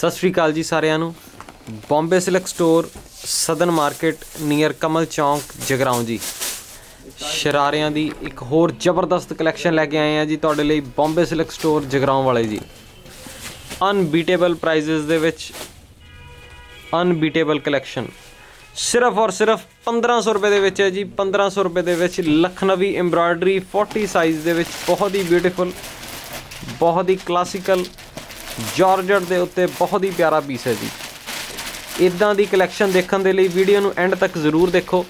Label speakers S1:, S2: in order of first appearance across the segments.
S1: सत श्री अकाल जी सारिਆਂ ਨੂੰ। बॉम्बे सिल्क स्टोर सदन मार्केट नीयर कमल चौंक जगराओं जी शरारिਆਂ ਦੀ एक होर जबरदस्त कलैक्शन लैके आए हैं जी तुहाडे लई बॉम्बे सिल्क स्टोर जगराओं वाले जी। अनबीटेबल प्राइजेस दे विच अनबीटेबल कलैक्शन सिर्फ और सिर्फ 1500 रुपए दे विच है जी। 1500 रुपए दे विच लखनवी एम्ब्रॉयडरी 40 साइज़ दे विच बहुत ही ब्यूटीफुल बहुत ही क्लासिकल जॉर्जेट के उत्ते बहुत ही प्यारा पीस है जी। इदां दी कलैक्शन देखने के लिए वीडियो नूं एंड तक जरूर देखो।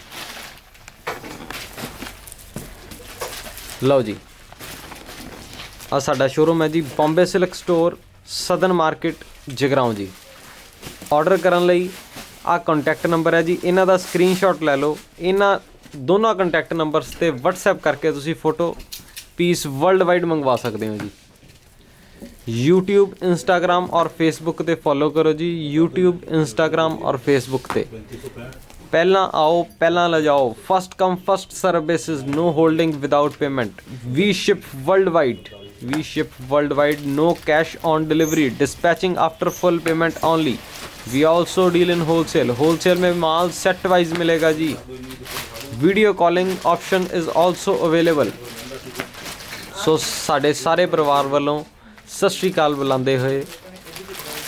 S1: लो जी आ साडा शोरूम है जी बॉम्बे सिल्क स्टोर सदन मार्केट जगराओं जी। ऑर्डर करने लई आ कॉन्टैक्ट नंबर है जी, इन्हां दा स्क्रीनशॉट लै लो। इन्हां दोनों कॉन्टैक्ट नंबर्स ते व्हाट्सएप करके तुसीं फोटो पीस वर्ल्ड वाइड मंगवा सकते हो जी। यूट्यूब इंस्टाग्राम और फेसबुक ते फॉलो करो जी। यूट्यूब इंस्टाग्राम और फेसबुक ते पहला आओ पहला ले जाओ। First come first service is no holding without payment. We ship world wide we ship world wide. No cash on delivery. Dispatching after full payment only. We also deal in wholesale. Wholesale में माल set wise मिलेगा जी। Video calling option is also available. So साढ़े सारे परिवार वालों सत श्री अकाल बुलाते हुए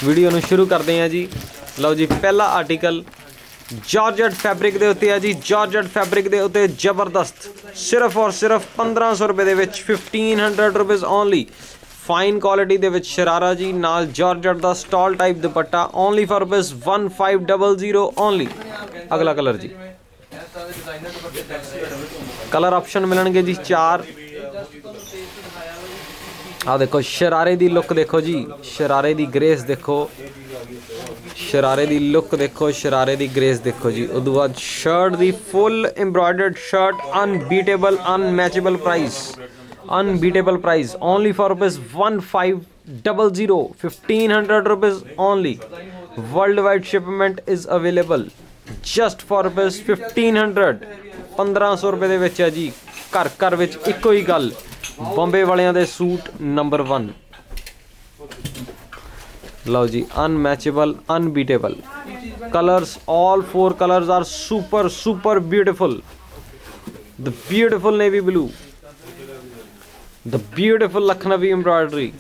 S1: वीडियो नूं शुरू करते हैं जी। लो जी पहला आर्टिकल जॉर्जेट फैब्रिक के उत्ते है जी। जॉर्जेट फैब्रिक के उत्ते जबरदस्त सिर्फ और सिर्फ 1500 रुपए दे विच 1500 रुपीज़ ओनली। फाइन क्वालिटी दे विच शरारा जी नाल जॉर्जेट दा stall type dupatta only for rupees 1500 only. अगला कलर जी कलर ऑप्शन मिलणगे जी 4। आ देखो शरारे दी लुक देखो जी। शरारे दी ग्रेस देखो। शरारे दी लुक देखो। शरारे दी ग्रेस देखो जी। उस बाद shirt the full embroidered shirt unbeatable unmatchable price. Unbeatable price only for rupees 1500 1500 rupees only. World wide shipment is available just for rupees 1500। 1500 रुपए दे विच है जी। घर घर विच इक्को ही गल बॉम्बे वालियां दे सूट नंबर 1। लो जी unmatchable unbeatable colours all 4 colours are super super beautiful. The beautiful navy blue, the beautiful Lucknowi embroidery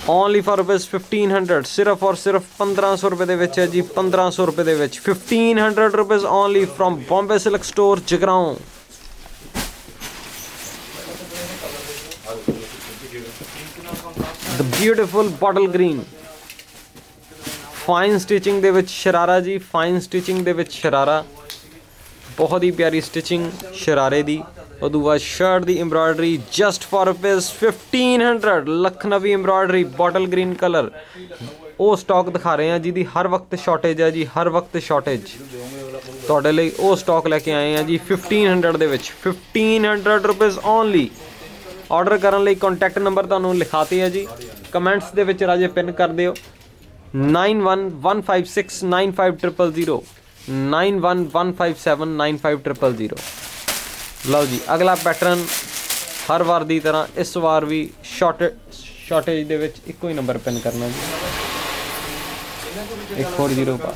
S1: only for rupees 1500। सिर्फ और सिर्फ 1500 रुपए दे विच है जी। 1500 रुपए दे विच 1500 rupees only from Bombay silk store Jagraon. The beautiful bottle green fine stitching दे विच शरारा जी। फाइन स्टिचिंग दे विच शरारा बहुत ही प्यारी स्टिचिंग शरारे दी। उस बाद शर्ट दी embroidery just for rupees 1500। Lucknowi embroidery bottle green colour वो स्टॉक दिखा रहे हैं जिहदी हर वक्त शॉर्टेज है जी। हर वक्त शॉर्टेज तुहाडे लई वो स्टॉक लैके आए हैं जी 1500 दे विच 1500 रुपीज़ ओनली। ऑर्डर करने लई कॉन्टैक्ट नंबर तुहानूं लिखाते है जी। कमेंट्स दे विच राजे पिन कर दिओ 9115695000 9115795000। लो जी अगला पैटर्न हर बार की तरह इस बार भी शॉर्टेज दे विच इक्को ही नंबर पिन करना जी। 140 पा।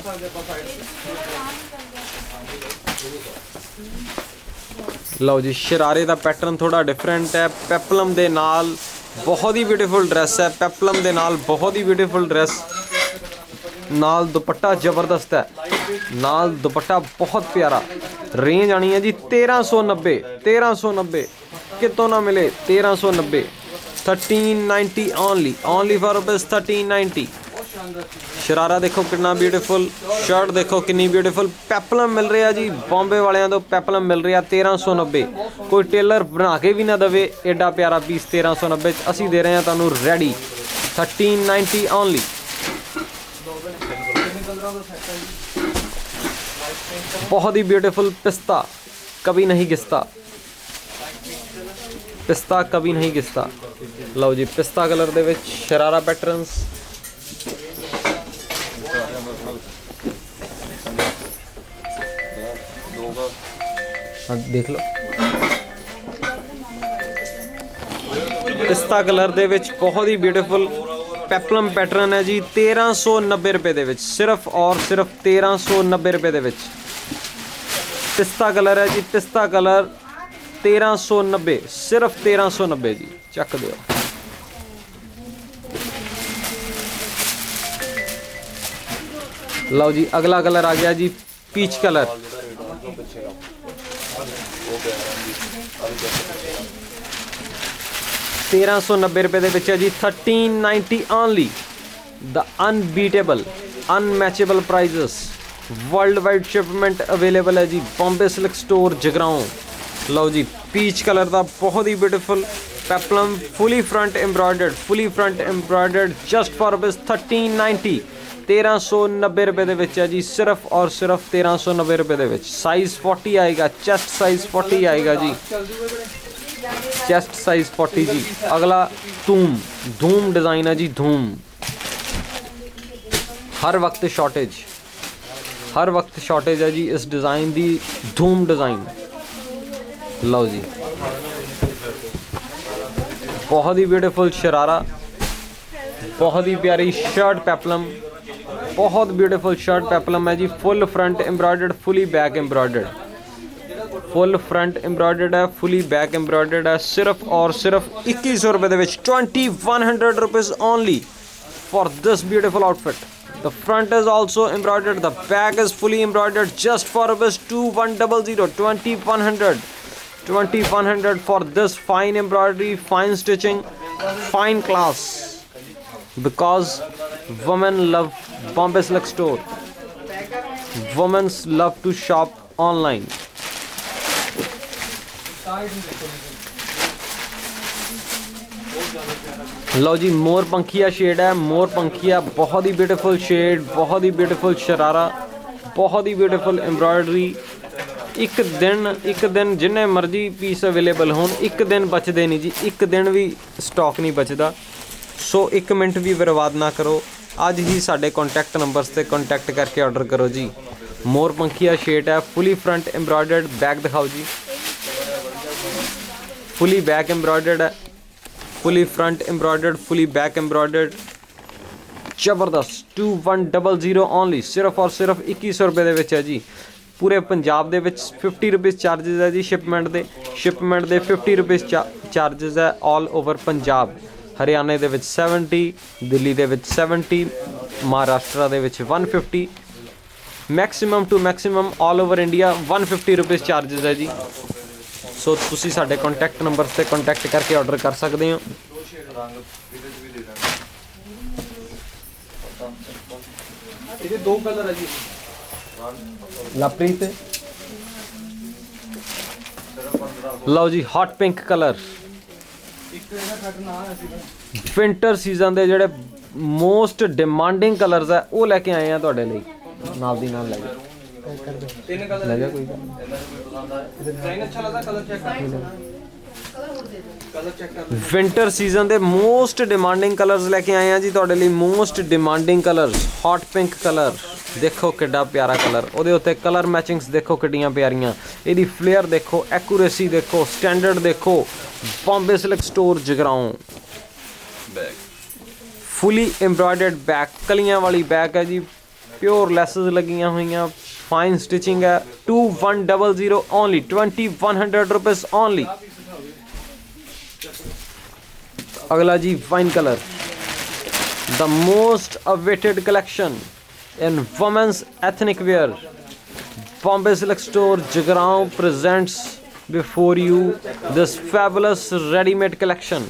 S1: लो जी शरारे का पैटर्न थोड़ा डिफरेंट है। पेपलम दे नाल बहुत ही ब्यूटीफुल ड्रैस है। पेपलम दे नाल बहुत ही ब्यूटीफुल ड्रैस नाल दुपट्टा जबरदस्त है। नाल दुपट्टा बहुत प्यारा। रेंज आनी है जी 1390। 1390 कितों ना मिले 1390। 1390 only only for rupees 1390। Sharara देखो कितना ब्यूटीफुल। शर्ट देखो कितनी ब्यूटीफुल। पेपलम मिल रहा जी बॉम्बे वालियां तो पेपलम मिल रहा 1390। कोई टेलर बना के भी ना दवे एडा प्यारा पीस 1390 असी दे रहे हैं तुहानूं रेडी 1390 ओनली। बहुत ही ब्यूटीफुल पिस्ता कभी नहीं घिसता। पिस्ता कभी नहीं घिसता। लो जी पिस्ता कलर दे विच शरारा पैटर्न्स देख लो। पिस्ता कलर दे विच बहुत ही ब्यूटीफुल ਪੈਪਲਮ ਪੈਟਰਨ ਹੈ ਜੀ 1390 ਰੁਪਏ ਦੇ ਵਿੱਚ, ਸਿਰਫ ਔਰ ਸਿਰਫ 1390 ਰੁਪਏ ਦੇ ਵਿੱਚ। ਪਿਸਤਾ ਕਲਰ ਹੈ ਜੀ, ਪਿਸਤਾ ਕਲਰ 1390, ਸਿਰਫ 1390 ਜੀ, ਚੱਕ ਦਿਓ। ਲਓ ਜੀ ਅਗਲਾ ਕਲਰ ਆ ਗਿਆ ਜੀ ਪੀਚ ਕਲਰ। ₹1390 ਰੁਪਏ ਦੇ ਵਿੱਚ ਹੈ ਜੀ, 1390 only. The unbeatable unmatchable prices, world wide shipment available ਹੈ ਜੀ, ਬੰਬੇ ਸਿਲਕ ਸਟੋਰ ਜਗਰਾਓਂ। ਲਓ ਜੀ ਪੀਚ ਕਲਰ ਦਾ ਬਹੁਤ ਹੀ beautiful peplum, fully front embroidered just for rupees 1390, 1390 ਰੁਪਏ ਦੇ ਵਿੱਚ ਹੈ ਜੀ, ਸਿਰਫ ਔਰ ਸਿਰਫ 1390 ਰੁਪਏ ਦੇ ਵਿੱਚ। ਸਾਈਜ਼ 40 ਆਏਗਾ, ਚੈਸਟ ਸਾਈਜ਼ 40 ਆਏਗਾ ਜੀ, चेस्ट साइज 40 जी। अगला धूम डिज़ाइन है जी, धूम। हर वक्त शॉर्टेज है जी इस डिज़ाइन दी, धूम डिज़ाइन। लो जी बहुत ही ब्यूटीफुल शरारा, बहुत ही प्यारी शर्ट पेपलम, बहुत ब्यूटीफुल शर्ट पेपलम है जी। Full front embroidered, fully back embroidered, full front embroidered है, फुली बैक एम्ब्रॉयडर्ड है, सिर्फ और सिर्फ 2100 रुपए ਦੇ ਵਿੱਚ, 2100 rupees only for this beautiful outfit. The front is also embroidered, the back is fully embroidered, just for rupees 2100, 2100 for this fine embroidery, fine stitching, fine class, because women love Bombay Silk Store, women love to shop online। लो जी मोर पंखिया shade है, मोर पंखिया बहुत ही beautiful shade, बहुत ही ब्यूटीफुल शरारा, बहुत ही ब्यूटीफुल एम्ब्रॉयडरी। एक दिन जिन्ने मर्जी पीस अवेलेबल हो, एक दिन बचते नहीं जी, एक दिन भी स्टॉक नहीं बचता। सो एक मिनट भी बर्बाद ना करो, अज ही साडे कॉन्टैक्ट नंबर्स से कॉन्टैक्ट करके ऑर्डर करो जी। मोर पंखिया शेड है, फुली फ्रंट एम्ब्रॉयडर्ड, बैक दिखाओ जी, फुली बैक एम्ब्रॉयडर्ड है, fully front embroidered, fully back embroidered, जबरदस्त। 2100 ओनली, सिर्फ और सिर्फ 2100 रुपए दे विच है जी। पूरे पंजाब दे विच 50 रुपीज़ चार्जिज है जी शिपमेंट दे 50 रुपीज़ चार्जिज है ऑल ओवर पंजाब। हरियाणे दे विच 70, दिल्ली दे विच 70, महाराष्ट्र दे विच 150, maximum to maximum all over India 150 rupees charges है जी। सो तुसी साडे कॉन्टैक्ट नंबर से कॉन्टैक्ट करके ऑर्डर कर सकते हो। ये दो कलर है जी, लवप्रीत। लो जी hot pink colour, winter season के जोड़े मोस्ट डिमांडिंग कलर्स है वो लैके आए हैं तुहाडे लई, नाल दी नाल लगे लगे कोई विंटर सीजन के मोस्ट डिमांडिंग कलर्स लैके आए हैं जी तुहाडे लई। Most demanding colours, hot pink colour देखो किड्डा प्यारा कलर, उहदे उत्ते कलर मैचिंग्स देखो किड्डियां प्यारियां, इहदी फ्लेयर देखो, एक्यूरेसी देखो, स्टैंडर्ड देखो। Bombay silk store Jagraon. Fully embroidered back, कलियां वाली बैक है जी, प्योर लेसेस लगियां हुई, फाइन स्टिचिंग है। 2100 ओनली, 2100 रुपीज़ ओनली। अगला जी wine colour, the most awaited collection in women's ethnic wear. Bombay Silk Store Jagaraon presents before you this fabulous ready-made collection.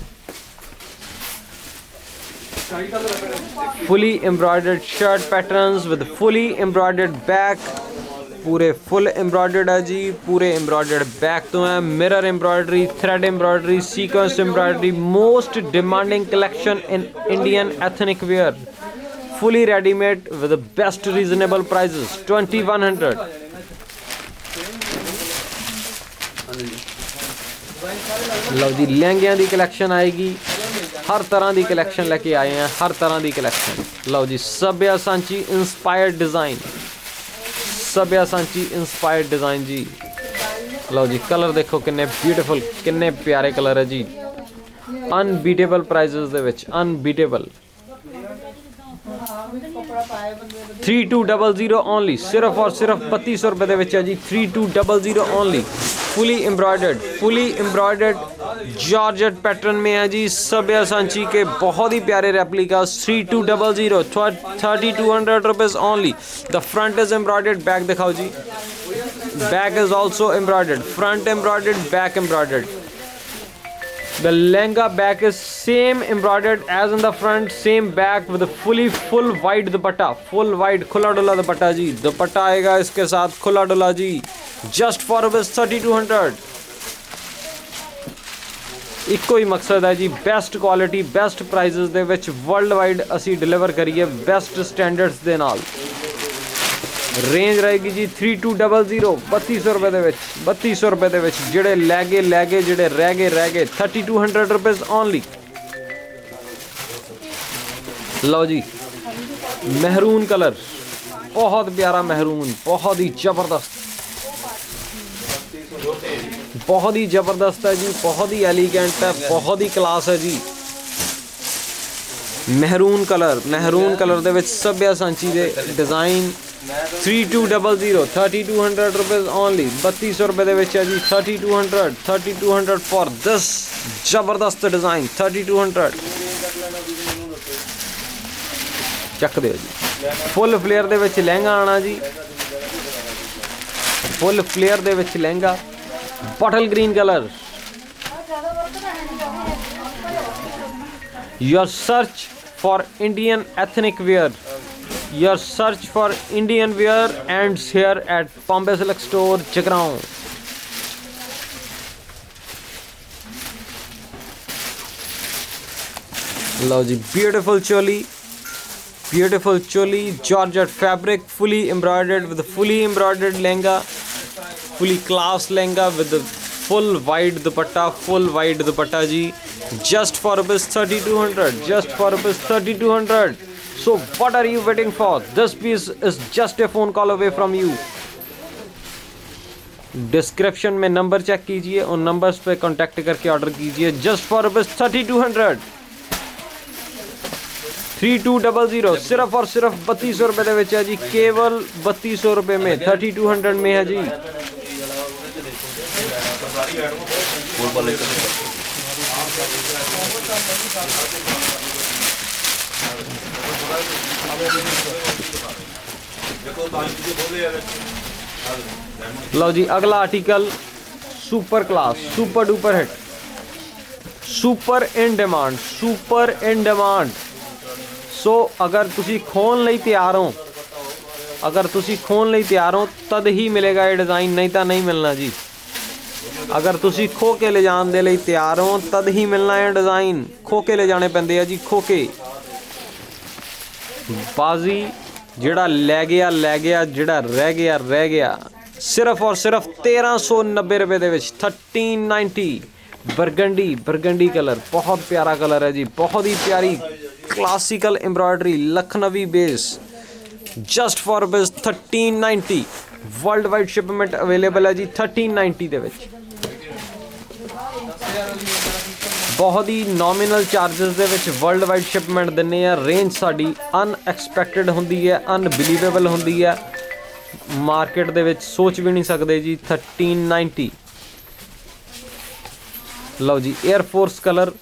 S1: Fully embroidered shirt patterns with fully embroidered back, पूरे full embroidered है जी, पूरे embroidered back तो है, mirror embroidery, thread embroidery, sequence embroidery. Most demanding collection in Indian ethnic where, fully ready made with the best reasonable prices, 2100। लो जी लहंगिया की collection आएगी, हर तरह की कलेक्शन लेके आए हैं, हर तरह की कलेक्शन। लो जी Sabyasachi inspired design, Sabyasachi inspired design जी। लो जी कलर देखो किन्ने ब्यूटीफुल, किन्ने प्यारे कलर है जी, अनबीटेबल प्राइजेस दे विच, अनबीटेबल। 3200 ओनली, सिर्फ और सिर्फ 3200 रुपए ਦੇ ਵਿੱਚ ਹੈ ਜੀ। 3200 only, fully embroidered georgette pattern में है जी। सभ्या सांची के बहुत ही प्यारे replicas 3200 3200 rupees only. The front is embroidered, back दिखाओ जी। Back is also embroidered, front embroidered, back embroidered. The lehenga back is same embroidered as in the front, same back with a full wide dupatta, full wide खुला डुला दुपट्टा जी। दुपट्टा आएगा इसके साथ खुला डुला जी, just for rupees 3200। ਇੱਕੋ ਹੀ ਮਕਸਦ ਹੈ ਜੀ, ਬੈਸਟ ਕੁਆਲਿਟੀ ਬੈਸਟ ਪ੍ਰਾਈਸਿਸ ਦੇ ਵਿੱਚ ਵਰਲਡ ਵਾਈਡ ਅਸੀਂ ਡਿਲੀਵਰ ਕਰੀਏ ਬੈਸਟ ਸਟੈਂਡਰਡਸ ਦੇ ਨਾਲ। रेंज रहेगी जी 3200 3200 रुपए ਦੇ ਵਿੱਚ 3200 रुपए ਦੇ ਵਿੱਚ। ਜਿਹੜੇ ਲੈ ਗਏ ਜਿਹੜੇ ਰਹਿ ਗਏ 3200 रुपीज़ ओनली। लो जी, महरून कलर, बहुत प्यारा महरून, बहुत ही ज़बरदस्त है जी, बहुत ही एलिगेंट है, बहुत ही क्लास है जी। महरून कलर ਦੇ ਵਿੱਚ ਸਭਿਆ ਸਾਂਚੀ ਦੇ डिज़ाइन 3200 3200 रुपीज़ ओनली। 3200 रुपए ਦੇ ਵਿੱਚ ਹੈ ਜੀ। 3200 फॉर दिस ਜ਼ਬਰਦਸਤ डिज़ाइन 3200। ਚੱਕ ਦਿਓ ਜੀ। फुल फ्लेयर ਦੇ ਵਿੱਚ ਲਹਿੰਗਾ ਆਣਾ ਜੀ, फुल फ्लेयर ਦੇ ਵਿੱਚ lehenga, bottle green colour. Your search for Indian ethnic wear, your search for Indian wear ends here at Bombay Silk Store, Jagraon। लो जी, beautiful choli, Georgette fabric, fully embroidered with a fully embroidered lehenga, fully class lehenga with the full wide dupatta ji, just for rupees 3200, just for rupees 3200। So what are you waiting for? This piece is just a phone call away from you। Description में number check कीजिए, उन numbers पे contact करके order कीजिए, just for rupees 3200। 3200 सिर्फ और सिर्फ 3200 रुपए ਦੇ ਵਿੱਚ है जी, केवल 3200 रुपए में 3200 में है जी। लो जी, अगला article super class, super duper hit, super in demand. So अगर तुसी खोन ਲਈ ਤਿਆਰ ਹੋ, तद ही मिलेगा ये डिज़ाइन, नहीं तो नहीं मिलना जी। अगर तुसी खो के ले जाने दे ਲਈ ਤਿਆਰ ਹੋ, तद ही मिलना है डिज़ाइन। खो के ले जाने ਪੈਂਦੇ ਆ जी, खो के। बाजी ਜਿਹੜਾ ਲੈ ਗਿਆ ਜਿਹੜਾ ਰਹਿ ਗਿਆ। सिर्फ और सिर्फ 1390 रुपए ਦੇ ਵਿੱਚ 1390। बरगंडी कलर, बहुत प्यारा कलर है जी, बहुत ही प्यारी classical embroidery Lucknowi base, just for rupees 1390। World wide shipment available है जी 1390 ਦੇ ਵਿੱਚ। बहुत ही नॉमिनल चार्जेस ਦੇ ਵਿੱਚ वर्ल्ड वाइड शिपमेंट ਦਿੰਨੇ ਆ। रेंज ਸਾਡੀ अनएक्सपैक्टेड ਹੁੰਦੀ है, अनबिलीवेबल ਹੁੰਦੀ है, मार्केट ਦੇ ਵਿੱਚ सोच भी नहीं सकते जी। 1390। लो जी, एयरफोर्स कलर,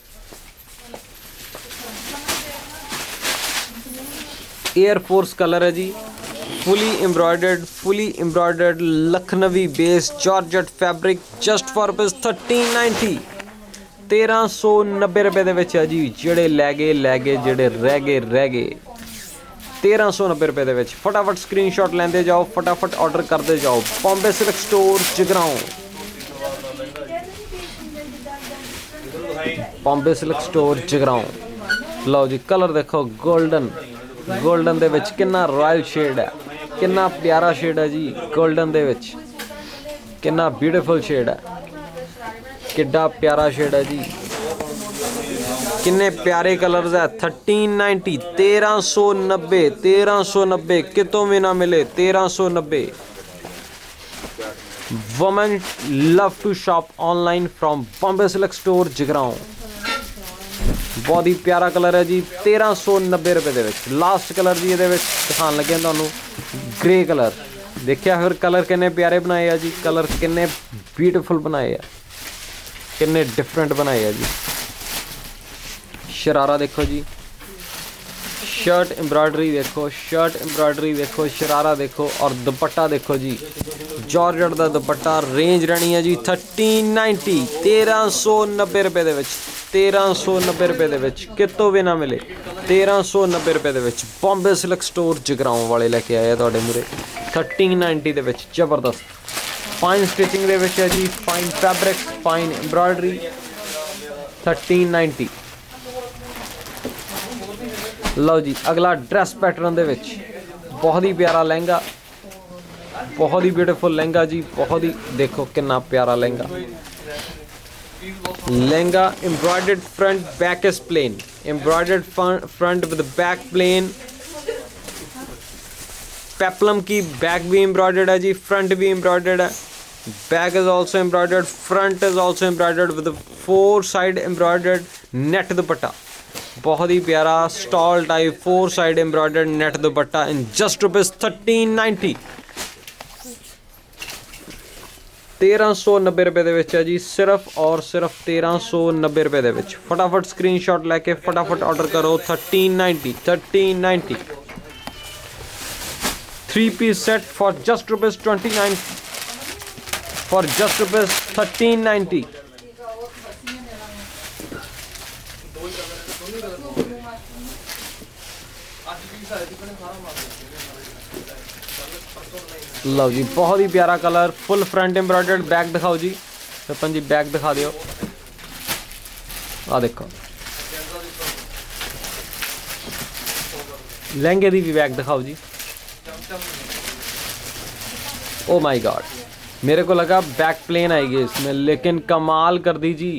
S1: है जी, fully embroidered Lucknowi base georgette fabric, just for rupees 1390। 1390 रुपए ਦੇ ਵਿੱਚ ਹੈ जी। ਜਿਹੜੇ ਲੈ ਗਏ ਜਿਹੜੇ ਰਹਿ ਗਏ 1390 रुपए ਦੇ ਵਿੱਚ। फटाफट स्क्रीनशॉट लेंदे जाओ, फटाफट ऑर्डर करते जाओ। Bombay silk store Jagraon, Bombay silk store Jagraon. लो जी, कलर देखो, गोल्डन ਦੇ ਵਿੱਚ ਕਿੰਨਾ रॉयल शेड है, किन्ना प्यारा शेड है जी। गोल्डन ਦੇ ਵਿੱਚ किन्ना ब्यूटीफुल शेड है, किड्डा प्यारा शेड है जी। किन्ने प्यारे कलर्स है। 1390 1390 कितों भी ना मिले। 1390। Women love to shop online from Bombay silk store Jagraon. बहुत ही प्यारा कलर है जी 1390 रुपए दे विच। लास्ट कलर जी ये दिखाने लगे तुहानूं ग्रे कलर। देखिया फिर कलर किन्ने प्यारे बनाए आ जी, कलर किन्ने ब्यूटीफुल बनाए आ, किन्ने डिफरेंट बनाए आ जी। शरारा देखो जी, शर्ट एम्ब्रॉयडरी देखो, शर्ट एम्ब्रॉयडरी देखो, शरारा देखो और दुपट्टा देखो जी, जॉर्जेट दा दुपट्टा। रेंज रहनी है जी 1390, 1390 रुपए दे विच, 1390 रुपए दे विच, कितों भी ना मिले। 1390 रुपए दे विच बॉम्बे सिल्क स्टोर जगराओं वाले लेके आए तुहाडे मूहरे 1390 दे विच। जबरदस्त फाइन स्टिचिंग दे विच है जी, फाइन फैब्रिक, फाइन एम्ब्रॉयडरी 1390। लो जी अगला ड्रैस पैटर्न दे विच बहुत ही प्यारा लहंगा, बहुत ही ब्यूटीफुल लहंगा जी, बहुत ही देखो कितना प्यारा lehenga. Lehenga embroidered front, back is plain, embroidered front with back plain. Peplum की बैक भी एम्ब्रॉयडर्ड है जी, फ्रंट भी एम्ब्रॉयडर्ड है। Back is also embroidered, front is also embroidered with 4 side embroidered net dupatta. बहुत ही प्यारा stole type 4 side embroidered net dupatta in just rupees 1390। 1390 रुपए दे विच है जी, सिर्फ और सिर्फ 1390 रुपए दे विच। फटाफट स्क्रीनशॉट लेके फटाफट ऑर्डर करो 1390, 1390। 3 piece set for just rupees 29, for just rupees 1390। लो जी बहुत ही प्यारा colour, full front embroidered. Back दिखाओ जी विपन जी, बैक दिखा दियो। आ देखो लहंगे दी भी बैक दिखाओ जी। ओ माय गॉड, मेरे को लगा बैक प्लेन आएगी इसमें, लेकिन कमाल कर दी जी।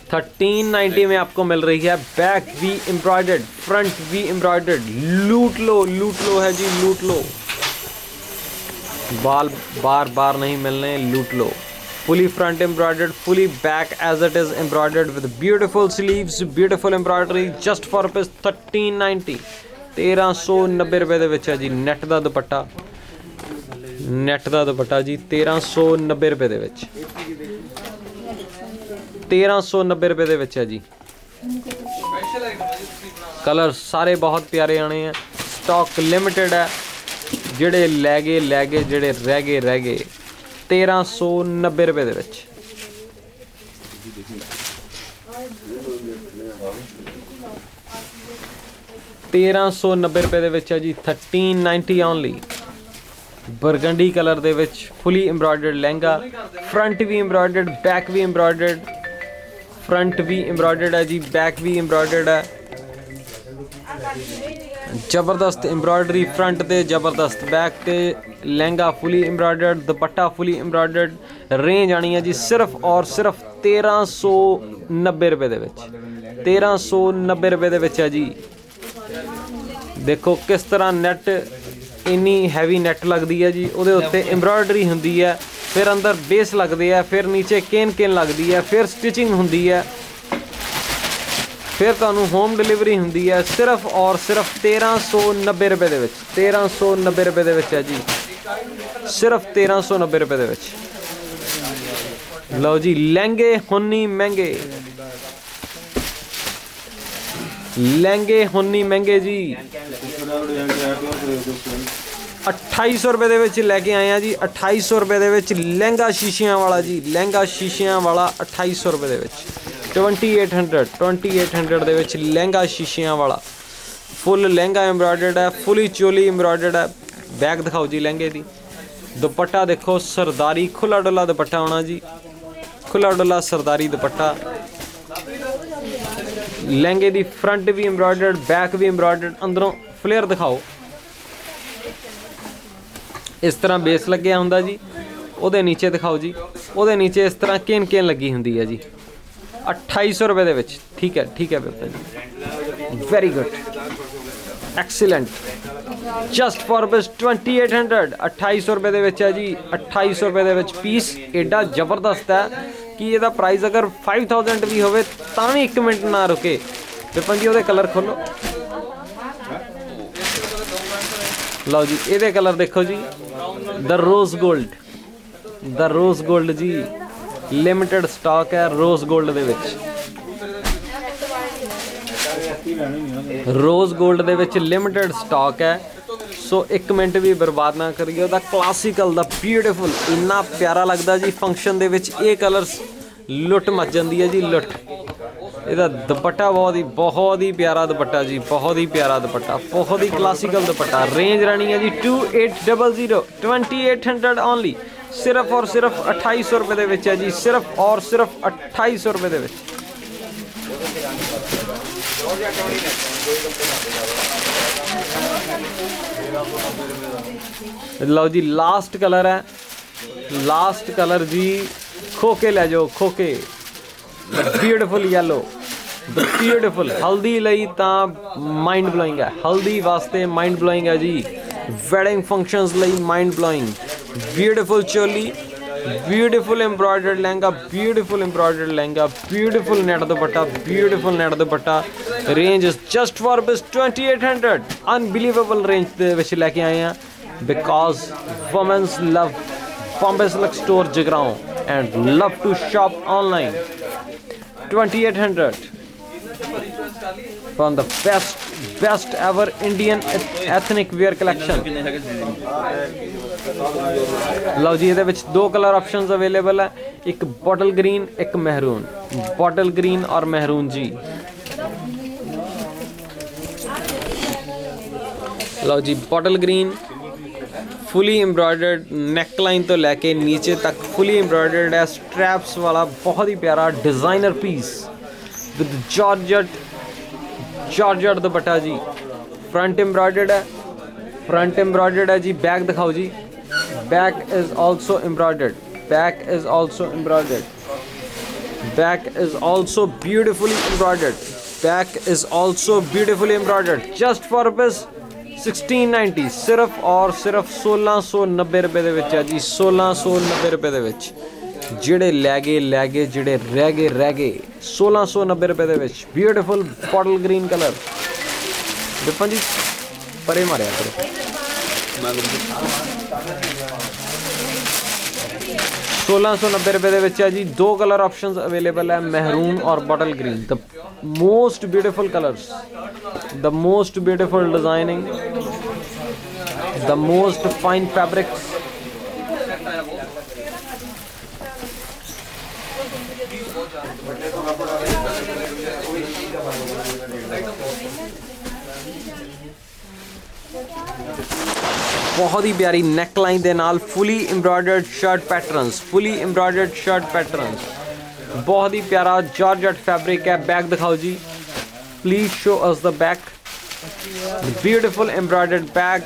S1: 1390 में आपको मिल रही है बैक भी एम्ब्रॉयडर्ड, फ्रंट भी एम्ब्रॉयडर्ड। लूट लो है जी, लूट लो। बाल बार बार नहीं मिलने, लूट लो। Fully front embroidered, fully back as it is embroidered with beautiful sleeves, beautiful embroidery just for rupees 1390। 1390 रुपए दे विच है जी। नेट दा दुपट्टा, नेट दा दुपट्टा जी 1390 रुपए दे विच, 1390 रुपए दे विच है जी। कलर सारे बहुत प्यारे आने हैं, स्टॉक लिमिटेड है। ਜਿਹੜੇ ਲੈ ਗਏ ਜਿਹੜੇ ਰਹਿ ਗਏ 1390 रुपए ਦੇ ਵਿੱਚ। ₹1390 ਦੇ ਵਿੱਚ ਹੈ ਜੀ 1390 ਓਨਲੀ। ਬਰਗੰਡੀ ਕਲਰ ਦੇ ਵਿੱਚ ਫੁੱਲੀ ਐਮਬਰਾਇਡਰਡ ਲਹਿੰਗਾ, ਫਰੰਟ ਵੀ ਐਮਬਰਾਇਡਰਡ, ਬੈਕ ਵੀ ਐਮਬਰਾਇਡਰਡ। फ्रंट भी एम्ब्रॉयडर्ड है जी, बैक भी एम्ब्रॉयडर्ड है। जबरदस्त एम्ब्रॉयडरी फ्रंट ते, जबरदस्त बैक ते। लहंगा फुली एम्ब्रॉयडर्ड, दुपट्टा फुली एम्ब्रॉयडर्ड। रेंज आनी है जी सिर्फ और सिर्फ 1390 रुपए दे विच, 1390 रुपए दे विच है जी। देखो किस तरह नैट, इन्नी हैवी नैट लगती है जी, उहदे उत्ते एम्ब्रॉयडरी हुंदी है, फिर अंदर बेस लगते हैं, फिर नीचे केन लगती है, फिर स्टिचिंग होंदी है, फिर तुहानूं होम डिलीवरी होंदी है। सिर्फ और सिर्फ 1390 रुपए दे विच, 1390 रुपए दे विच है जी, सिर्फ 1390 रुपए दे विच। लो जी लहंगे हुन्नी महंगे, लहंगे हुन्नी महंगे जी। 2800 रुपए दे विच लैके आए हैं जी। 2800 रुपए दे विच लहंगा शीशियां वाला जी, लहंगा शीशियां वाला 2800 रुपए दे विच। 2800 दे विच लहंगा शीशियां वाला फुल लहंगा एम्ब्रॉयडर्ड है, फुली चोली एम्ब्रॉयडर्ड है। बैक दिखाओ जी लहंगे दी। दुपट्टा देखो सरदारी, खुला डुला दुपट्टा होना जी, खुला डुला सरदारी दुपट्टा। लहंगे दी फ्रंट भी एम्ब्रॉयडर्ड, बैक भी एम्ब्रॉयडर्ड। अंदरों फ्लेयर दिखाओ, इस तरह बेस लग्या हुंदा जी। उहदे नीचे दिखाओ जी, उहदे नीचे इस तरह केन लगी हुंदी है जी। 2800 रुपए दे विच। ठीक है बिल्कुल, very good, excellent. Just for rupees 2800, 2800 रुपए दे विच है जी। 2800 रुपए दे विच पीस एडा जबरदस्त है कि ਇਹਦਾ प्राइस अगर 5000 भी होवे तां भी 1 मिनट ना रुके। विपन जी ਉਹਦੇ कलर खोलो। लो जी ਇਹਦੇ कलर देखो जी, द रोज़ गोल्ड जी लिमिटेड स्टॉक है रोज़ गोल्ड दे विच। रोज़ गोल्ड दे विच लिमिटेड स्टॉक है, सो एक मिनट भी बर्बाद ना करिए। ਉਹਦਾ क्लासिकल दा ब्यूटीफुल इन्ना प्यारा लगता जी। फंक्शन दे विच ये कलर्स लुट मच जाती है जी, लुट। ਇਹਦਾ दुपट्टा बहुत ही प्यारा दुपट्टा जी, बहुत ही प्यारा दुपट्टा, बहुत ही क्लासिकल दुपट्टा। रेंज रहनी है जी 2800 2800 ओनली, सिर्फ और सिर्फ 2800 रुपये दे विच है जी, सिर्फ और सिर्फ 2800 रुपये दे विच। लो जी लास्ट कलर है, लास्ट कलर जी खोके ले जाओ, खोके ब्यूटीफुल येलो, ब्यूटीफुल। हल्दी लई तां माइंड ब्लोइंग है, हल्दी वास्ते माइंड ब्लोइंग है जी, वेडिंग फंक्शंस लई mind blowing. Beautiful choli, beautiful embroidered lehenga, beautiful embroidered lehenga, beautiful net dupatta, beautiful net dupatta. Range just for बस 2800, अनबिलीवेबल रेंज दे विच लैके आए हैं, because womens love Bombay silk store Jagraon and love to shop online. 2800 from the best ever Indian ethnic wear collection। लो जी ये दो कलर ऑप्शंस अवेलेबल है, एक बॉटल ग्रीन एक महरून, बॉटल ग्रीन और महरून जी। लो जी bottle green fully embroidered, neckline तो लैके नीचे तक फुली एम्ब्रॉयडर्ड है, स्ट्रैप्स वाला बहुत ही प्यारा designer piece with georgette dupatta जी। फ्रंट एम्ब्रॉयडर्ड है, फ्रंट एम्ब्रॉयडर्ड है जी। बैक दिखाओ जी, back is also embroidered, back is also embroidered, back is also beautifully embroidered, back is also beautifully embroidered. Just for rupees 1690, सिर्फ और सिर्फ 1690 रुपये दे विच है जी, 1690 रुपये दे विच। जिहड़े लै गए जिहड़े रह गए 1690 रुपये दे विच। Beautiful bottle green colour. Vipan ji परे मारिया करो। 1690 रुपये दे विच है जी। दो कलर ऑप्शंस अवेलेबल है, महरून और bottle green. The most beautiful colours, the most beautiful designing, the most fine fabrics। बहुत ही प्यारी नेकलाइन दे नाल fully embroidered shirt patterns, fully embroidered shirt patterns, बहुत ही प्यारा जॉर्जेट फैब्रिक है। बैक दिखाओ जी, please show us the back. Beautiful embroidered back,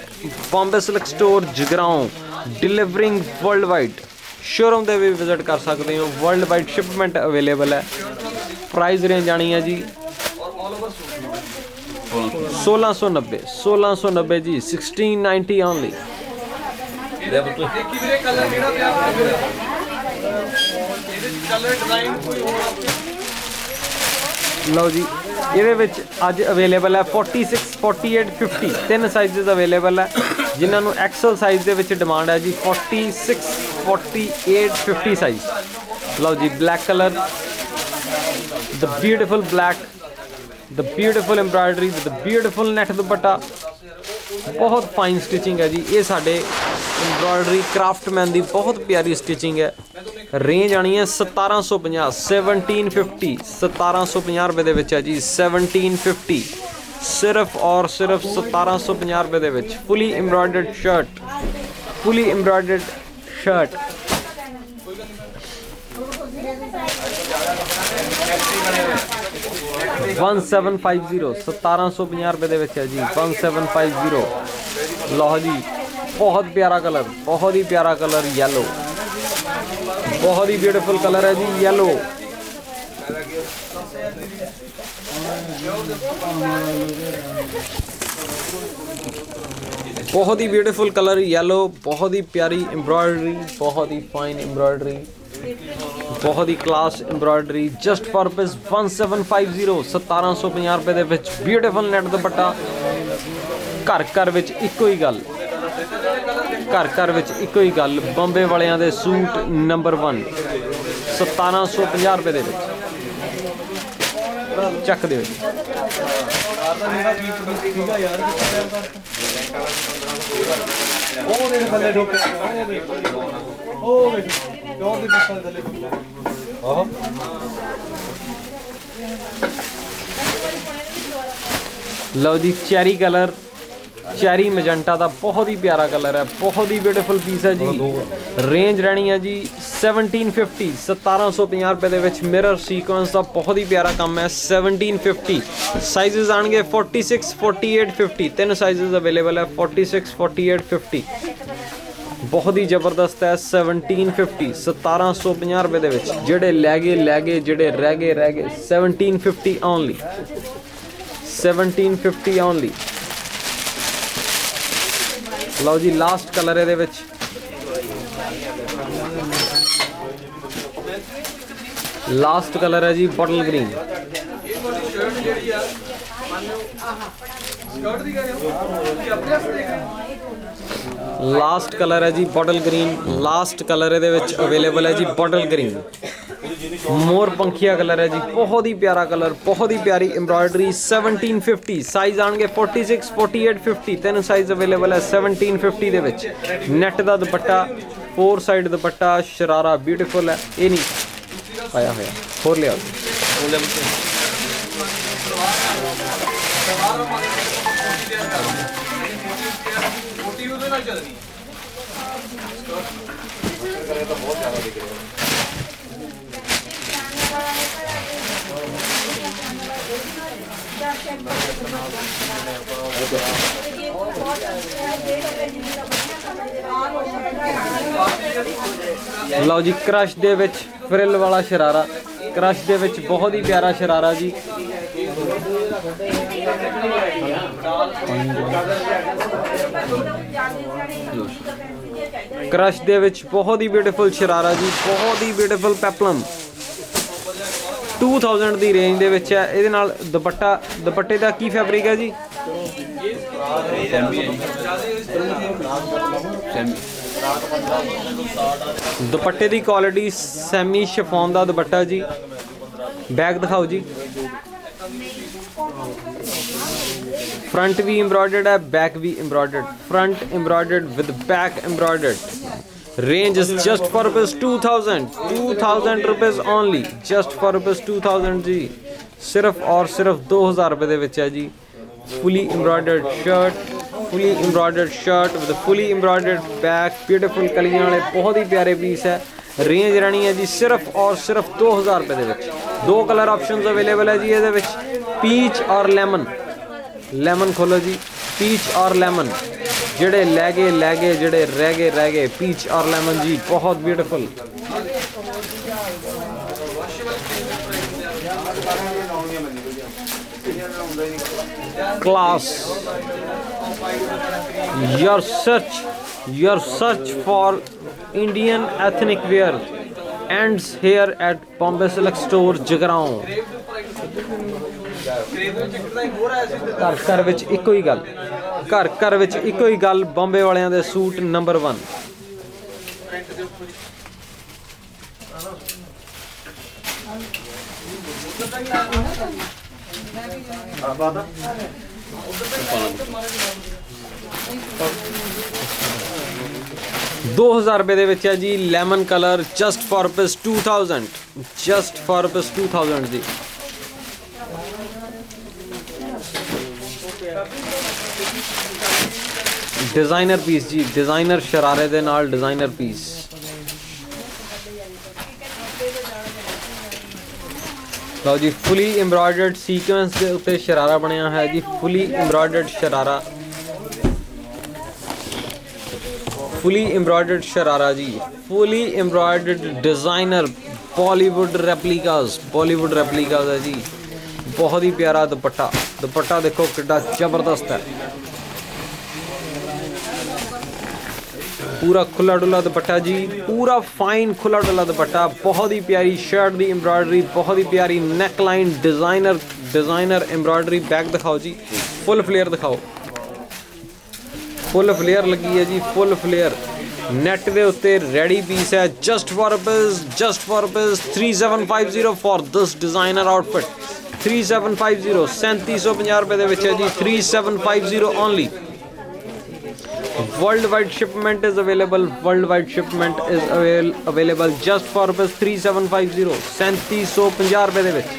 S1: Bombay silk store Jagraon, delivering world wide. Showroom दे भी विजिट कर सकते हो, वर्ल्ड वाइड शिपमेंट अवेलेबल है। प्राइस रेंज आनी है जी 1690 जी, 1690 ओनली। लो जी ये अज अवेलेबल है 46, 48, 50 तीन साइज़ अवेलेबल है। जिन्होंने एक्सल साइज़ के डिमांड है जी 46, 48, 50 साइज़। लो जी black colour, the beautiful black, the beautiful embroidery, the beautiful net dupatta, बहुत फाइन स्टिचिंग है जी। ये साढ़े एम्ब्रॉयडरी क्राफ्टमैन की बहुत प्यारी स्टिचिंग है। रेंज आनी है 1750, 1750, 1750 रुपये के जी, 1750, सिर्फ और सिर्फ 1750 रुपये के। Fully embroidered shirt, fully embroidered shirt. One 1750, 1750 रुपये के जी, 1750। लो जी बहुत प्यारा कलर, बहुत ही प्यारा कलर येलो, बहुत ही ब्यूटीफुल कलर है जी येलो। बहुत ही ब्यूटीफुल कलर येलो, बहुत ही प्यारी एम्ब्रॉयडरी, बहुत ही फाइन एम्ब्रॉयडरी, बहुत ही class embroidery just for rupees 1750 1750 रुपए दे विच ब्यूटीफुल नेट दुपट्टा। घर घर विच इक्को ही गल, घर घर विच इक्को ही गल, बॉम्बे वालियां दे सूट नंबर 1 1750 रुपए दे विच। ਚੱਕ ਦਿਓ ਜੀ। ਲਓ ਜੀ ਚੈਰੀ ਕਲਰ, ਚੈਰੀ ਮੈਜੈਂਟਾ ਦਾ ਬਹੁਤ ਹੀ ਪਿਆਰਾ ਕਲਰ ਹੈ, ਬਹੁਤ ਹੀ ਬਿਊਟੀਫੁਲ ਪੀਸ ਹੈ ਜੀ। ਰੇਂਜ ਰਹਿਣੀ ਹੈ ਜੀ 1750 1750 ਰੁਪਏ ਦੇ ਵਿੱਚ। ਮਿਰਰ ਸੀਕੁਐਂਸ ਦਾ ਬਹੁਤ ਹੀ ਪਿਆਰਾ ਕੰਮ ਹੈ। 1750 ਸਾਈਜ਼ਸ ਆਣਗੇ 46 48 50, ਤਿੰਨ ਸਾਈਜ਼ਸ ਅਵੇਲੇਬਲ ਹੈ 46 48 50। ਬਹੁਤ ਹੀ ਜ਼ਬਰਦਸਤ ਹੈ। 1750 1750 ਰੁਪਏ ਦੇ ਵਿੱਚ। ਜਿਹੜੇ ਲੈ ਗਏ, ਜਿਹੜੇ ਰਹਿ ਗਏ 1750 ਓਨਲੀ, 1750 ਓਨਲੀ। ਲਓ ਜੀ ਲਾਸਟ ਕਲਰ ਇਹਦੇ ਵਿੱਚ, ਲਾਸਟ ਕਲਰ ਹੈ ਜੀ ਬੋਟਲ ਗ੍ਰੀਨ। ਲਾਸਟ ਕਲਰ ਹੈ ਜੀ ਬੋਟਲ ਗ੍ਰੀਨ। ਲਾਸਟ ਕਲਰ ਇਹਦੇ ਵਿੱਚ ਅਵੇਲੇਬਲ ਹੈ ਜੀ ਬੋਟਲ ਗ੍ਰੀਨ। मोर पंखिया कलर है जी, बहुत ही प्यारा कलर, बहुत ही प्यारी एम्ब्रॉयडरी। 1750 साइज आएंगे 46 48 50, तीन साइज अवेलेबल है 1750 दे विच। नेट दा दुपट्टा, 4 साइड दुपट्टा, शरारा ब्यूटीफुल है। ये नहीं पाया होया, होर लिया ਲਓ ਜੀ क्रश ਦੇ ਵਿੱਚ ਫਰਿਲ ਵਾਲਾ ਸ਼ਰਾਰਾ। क्रश ਦੇ ਵਿੱਚ ਬਹੁਤ ਹੀ ਪਿਆਰਾ ਸ਼ਰਾਰਾ ਜੀ। क्रश ਦੇ ਵਿੱਚ ਬਹੁਤ ਹੀ ਬਿਊਟੀਫੁਲ ਸ਼ਰਾਰਾ ਜੀ, ਬਹੁਤ ਹੀ ਬਿਊਟੀਫੁਲ ਪੈਪਲਮ। 2000 ਦੀ ਰੇਂਜ ਦੇ ਵਿੱਚ ਹੈ। ਇਹਦੇ ਨਾਲ ਦੁਪੱਟਾ, ਦੁਪੱਟੇ ਦਾ ਕੀ ਫੈਬਰਿਕ ਹੈ ਜੀ? ਦੁਪੱਟੇ ਦੀ ਕੁਆਲਿਟੀ ਸੈਮੀ ਸ਼ਿਫੋਨ ਦਾ ਦੁਪੱਟਾ ਜੀ। बैक दिखाओ जी। फ्रंट भी एम्ब्रॉयडर्ड है, बैक भी embroidered, front embroidered with back embroidered. Range is just for rupees 2000 rupees only, just for rupees 2000 जी। सिर्फ और सिर्फ 2000 रुपए दे विच है जी। Fully embroidered shirt, fully embroidered shirt with fully embroidered back, beautiful कलियां वाले बहुत ही प्यारे पीस है। रेंज रहनी है जी सिर्फ और सिर्फ 2000 रुपए दे विच। दो कलर ऑप्शंस अवेलेबल है जी ये विच, पीच और लेमन। लेमन खोलो जी, पीच और लेमन। जेड़े लै गए जेड़े रह गए पीच और लेमन जी, बहुत beautiful. Class. your search for Indian ethnic wear ends here at Bombay Silk Store Jagraon। घर घर विच इक्को ही गल, घर घर विच इक्को ही गल, बॉम्बे वालियां दे सूट नंबर 1। दो 2000 रुपए दे विच है जी। Lemon colour just for rupees 2000, just for rupees 2000 जी। डिजाइनर पीस जी, डिजाइनर शरारे दे नाल डिजाइनर पीस। लो जी फुली एम्ब्रॉयडर्ड सीक्वेंस के उत्ते शरारा बनया है जी, fully embroidered sharara, fully embroidered sharara जी, fully embroidered designer Bollywood replicas, Bollywood replicas है जी। बहुत ही प्यारा दुपट्टा, दुपट्टा देखो कितना जबरदस्त है। पूरा खुला डुला दुपट्टा जी, पूरा फाइन खुला डुला दुपट्टा, बहुत ही प्यारी शर्ट दी एम्ब्रॉयडरी, बहुत ही प्यारी neck line, designer embroidery. Back दिखाओ जी, फुल फ्लेयर दिखाओ, फुल फ्लेयर लगी है जी, फुल फ्लेयर। नैट के उत्ते रेडी पीस है। Just for rupees 3750 for this designer outfit. 3750 3750 रुपए दे विच है जी। 3750 only. World wide shipment is available, world wide shipment is available just for rupees 3750 3750 रुपए दे विच।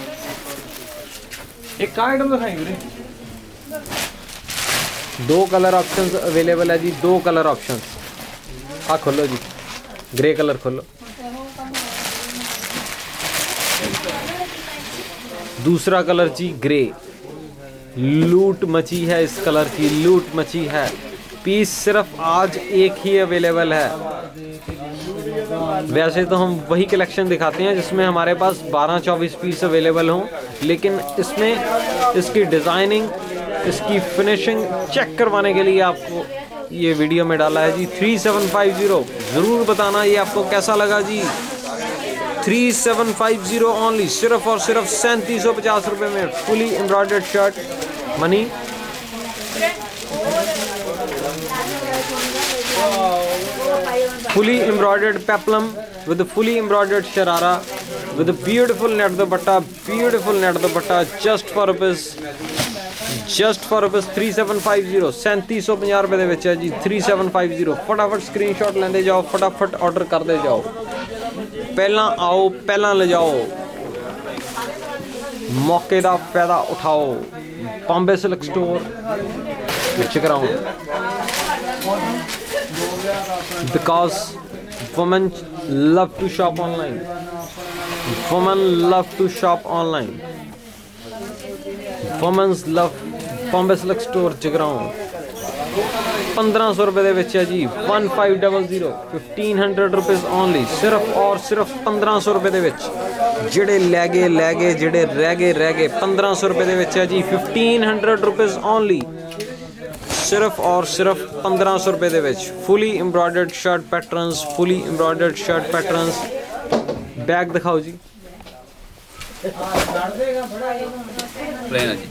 S2: एक आइटम दिखाई वीरे,
S1: दो कलर ऑप्शंस अवेलेबल है जी, दो कलर ऑप्शंस। आ खोलो जी, ग्रे कलर खोलो। दूसरा कलर जी ग्रे, लूट मची है इस कलर की, लूट मची है। पीस सिर्फ आज एक ही अवेलेबल है। वैसे तो हम वही कलेक्शन दिखाते हैं जिसमें हमारे पास 12-24 पीस अवेलेबल हों, लेकिन इसमें इसकी डिज़ाइनिंग, इसकी फिनिशिंग चेक करवाने के लिए आपको ये वीडियो में डाला है जी। 3750 ज़रूर बताना ये आपको कैसा लगा जी। 3750 ओनली, सिर्फ और सिर्फ 3750 रुपये में fully embroidered shirt. Money fully embroidered peplum with a fully embroidered sharara with a beautiful net dupatta, beautiful net dupatta just for rupees 3750 3750 रुपए ਦੇ ਵਿੱਚ ਹੈ ਜੀ। 3750 फटाफट स्क्रीनशॉट ਲੈਂਦੇ ਜਾਓ, फटाफट ऑर्डर करते जाओ। ਪਹਿਲਾਂ आओ ਪਹਿਲਾਂ ले जाओ, मौके का फायदा उठाओ। Bombay silk store Jagraon, because women love to shop online, women love to shop online, women's love Bombay Silk Store जगराऊं। 1500 रुपए दे विच है जी। 1500 1500 रुपीज़ ओनली, सिर्फ और सिर्फ 1500 रुपए दे विच। जिहड़े लै गए जिहड़े रह गए 1500 रुपए दे विच है जी। 1500 रुपीज़ ओनली, सिर्फ और सिर्फ 1500 रुपए दे विच। Fully embroidered shirt patterns, fully embroidered shirt patterns. Back दिखाओ जी।
S2: प्लेन है जी,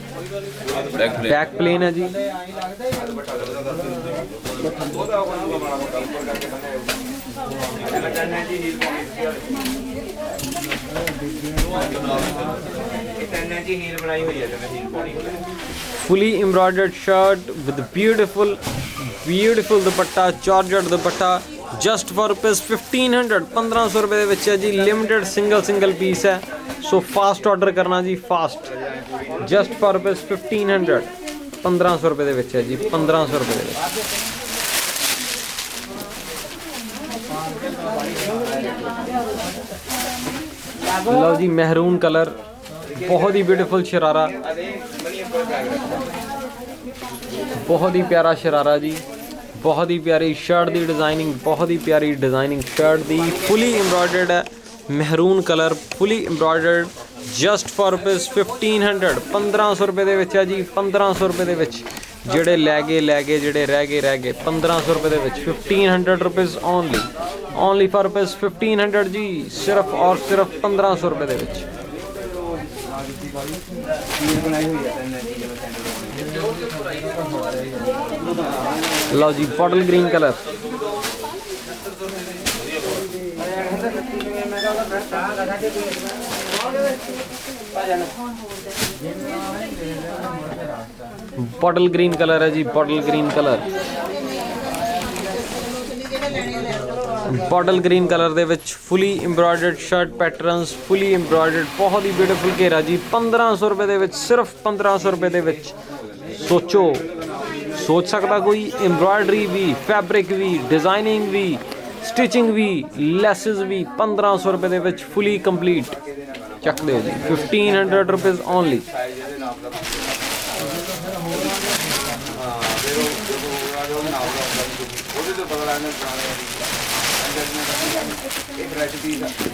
S1: बैक प्लेन है जी। Fully embroidered shirt with beautiful dupatta, georgette dupatta just for rupees 1500 1500 रुपए दे विच है जी। लिमिटेड सिंगल पीस है, सो फास्ट ऑर्डर करना जी, फास्ट। जस्ट फॉर रुपीज़ 1500 1500 रुपए दे विच है जी। 1500 रुपए दे विच। लो जी, महरून कलर, बहुत ही ब्यूटीफुल शरारा, बहुत ही प्यारा शरारा जी। बहुत ही प्यारी शर्ट दी डिज़ाइनिंग, बहुत ही प्यारी डिज़ाइनिंग शर्ट दी। फुली एम्ब्रॉयडर्ड है, maroon colour, fully embroidered just for rupees 1500 1500 रुपए दे विच है जी। 1500 रुपए दे विच जिहड़े लै गए जिहड़े रह गए 1500 रुपए दे विच। 1500 रुपीज़ ओनली फॉर रुपीज़ 1500 जी, सिर्फ और सिर्फ 1500 रुपए दे विच। लो जी, bottle green colour, bottle green colour है जी, bottle green colour. Bottle green colour दे विच fully embroidered shirt patterns, fully embroidered, बहुत ही ब्यूटीफुल घेरा जी। 1500 रुपए दे विच, सिर्फ 1500 रुपए दे विच। सोच सकता कोई? एम्ब्रॉयडरी भी, फैब्रिक भी, डिज़ाइनिंग भी, स्टिचिंग भी, लेसिस भी 1500 रुपए दे विच फुली कंप्लीट। चक दो जी। 1500 रुपीज़ ओनली।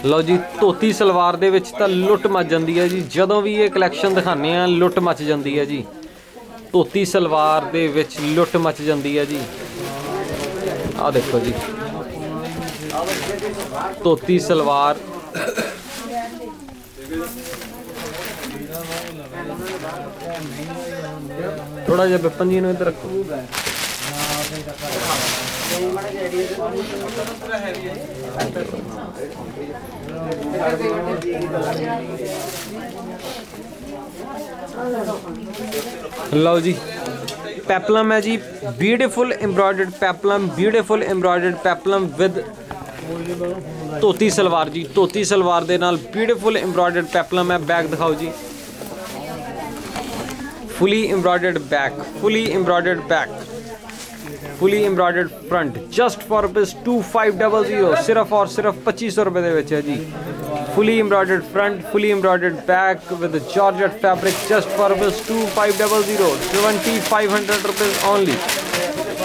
S1: लो जी, धोती सलवार दे विच तां लुट मच जाती है जी। जदों भी ये कलैक्शन दिखाने हैं लुट मच जाती है जी। धोती सलवार दे विच लुट मच जाती है जी। आ देखो जी, ਧੋਤੀ ਸਲਵਾਰ थोड़ा जिहा विपन जी इधर रखो। लो जी पेपलम है जी, beautiful embroidered peplum, beautiful embroidered peplum with dhoti salwar जी। धोती सलवार दे नाल ब्यूटीफुल एम्ब्रॉयडर्ड पेपलम है। बैक दिखाओ जी, fully embroidered back, fully embroidered back, fully embroidered front. Just for rupees 2500, सिर्फ और सिर्फ 2500 रुपये दे विच है जी। Fully embroidered front, fully embroidered back with georgette fabric. Just for rupees 2500, 2500 rupees only.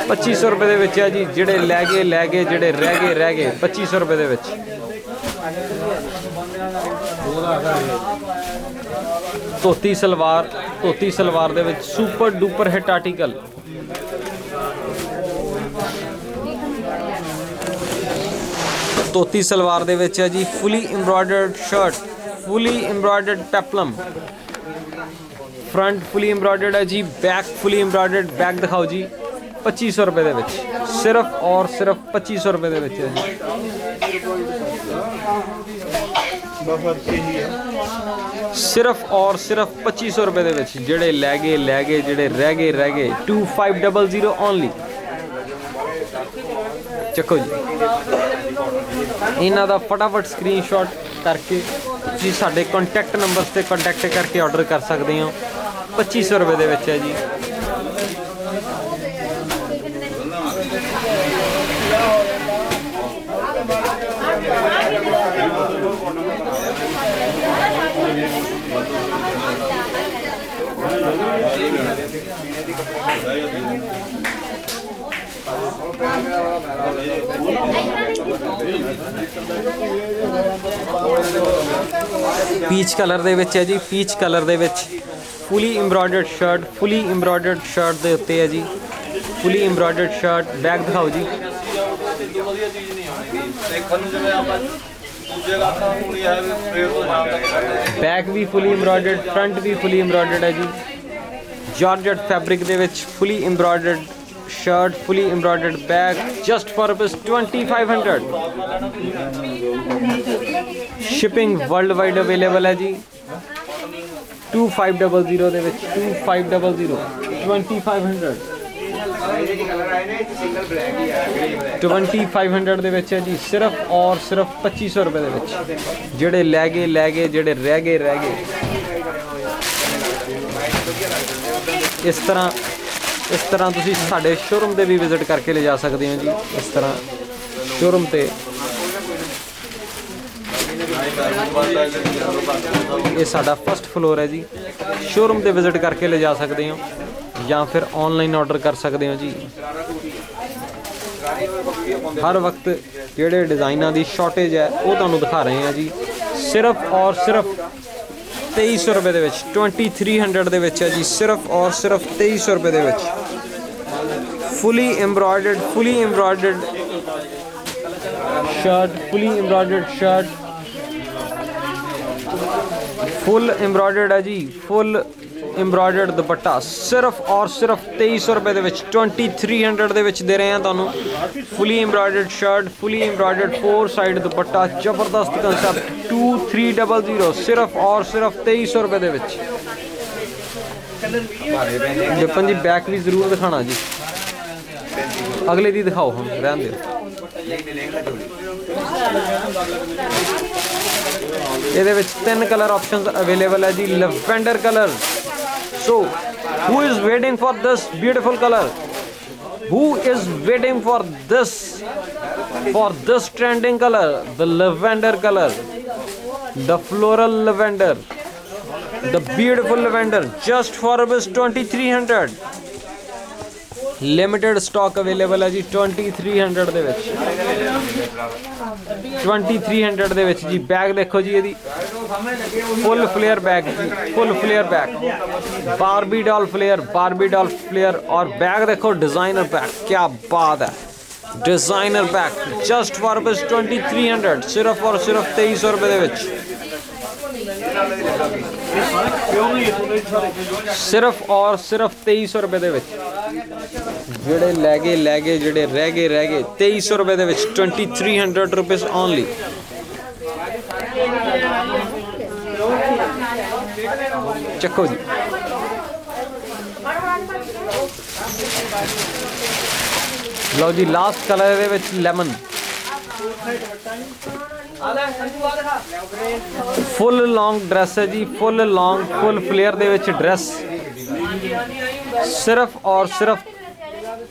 S1: 2500 रुपये दे विच है जी। जिहड़े लै गए, जिहड़े रह गए 2500 रुपये दे विच। धोती सलवार, धोती सलवार दे विच super duper hit article. Dhoti salwar दे विच है जी fully embroidered shirt, fully embroidered peplum. Front fully embroidered है जी, बैक फुली एम्ब्रॉयडर्ड। बैक दिखाओ जी, 2500 रुपये दे विच, सिर्फ और सिर्फ 2500 रुपये दे विच है जी। सिर्फ और सिर्फ 2500 रुपये दे विच। जिहड़े लै गए, जिहड़े रह गए 2500 ओनली। चखो जी, इन्हां दा फटाफट स्क्रीनशॉट करके तुसीं साडे कॉन्टैक्ट नंबर से कॉन्टैक्ट करके ऑर्डर कर सकते हो। 2500 रुपये दे विच है जी। पीच कलर दे विच है जी, पीच कलर दे विच fully embroidered shirt, fully embroidered shirt दे उत्ते है जी, फुली एम्ब्रॉयडर्ड शर्ट। बैक दिखाओ जी, बैक भी फुली एम्ब्रॉयडर्ड, फ्रंट भी फुली एम्ब्रॉयडर्ड है जी। जॉर्जेट फैब्रिक दे विच fully embroidered shirt, fully embroidered back. Just for rupees 2500। Shipping worldwide available है जी। 2500 दे विच, 2500, 2500, 2500 दे विच है जी। सिर्फ और सिर्फ 2500 रुपये दे विच। जिहड़े लै गए, जिहड़े रह गए। इस तरह तुसीं साडे शोरूम ते भी विजिट करके ले जा सकते हो जी। इस तरह शोरूम ते ये साडा फर्स्ट फ्लोर है जी। शोरूम ते विजिट करके ले जा सकते हो या फिर ऑनलाइन ऑर्डर कर सकते हो जी। हर वक्त जिहड़े डिज़ाइनां दी शॉर्टेज है वो तुहानूं दिखा रहे हैं जी। सिर्फ और सिर्फ 2300 रुपये दे विच, 2300 दे विच है जी। सिर्फ और सिर्फ 2300 रुपये दे विच fully embroidered shirt, fully embroidered shirt, full embroidered है जी, फुल एम्ब्रॉयडर्ड दुपट्टा। सिर्फ और सिर्फ 2300 रुपये दे विच, 2300 दे विच दे रहे हैं तुहानूं fully embroidered shirt, fully embroidered 4 side दुपट्टा। जबरदस्त कंसेप्ट, 2300, सिर्फ और सिर्फ 2300 रुपये दे विच। विपन जी बैक भी जरूर दिखाना जी। अगले दी दिखाओ, हम रहन दो। ये 3 कलर ऑप्शंस अवेलेबल है जी। Lavender colour. So who is waiting for this beautiful colour? Who is waiting for this trending color? The lavender color, the floral lavender, the beautiful lavender. Just for rupees 2300. Limited stock available है जी 2300 दे विच। 2300 दे विच जी। Bag देखो जी, ये full flair bag जी, full flair bag, Barbie doll flair और bag देखो डिज़ाइनर बैग। क्या बात है, designer bag just for rupees 2300 सिर्फ और सिर्फ 2300 रुपए दे विच सिर्फ और सिर्फ 2300 रुपए दे विच ਜਿਹੜੇ ਲੈ ਗਏ ਜਿਹੜੇ ਰਹਿ ਗਏ 2300 रुपए दे विच 2300 रुपीज ओनली ਚੱਕੋ ਜੀ ਲਓ ਜੀ ਲਾਸਟ ਕਲਰ ਦੇ ਵਿੱਚ ਲੈਮਨ फुल लॉन्ग ड्रेस है जी फुल लॉन्ग फुल फ्लेयर दे विच ड्रेस सिर्फ और सिर्फ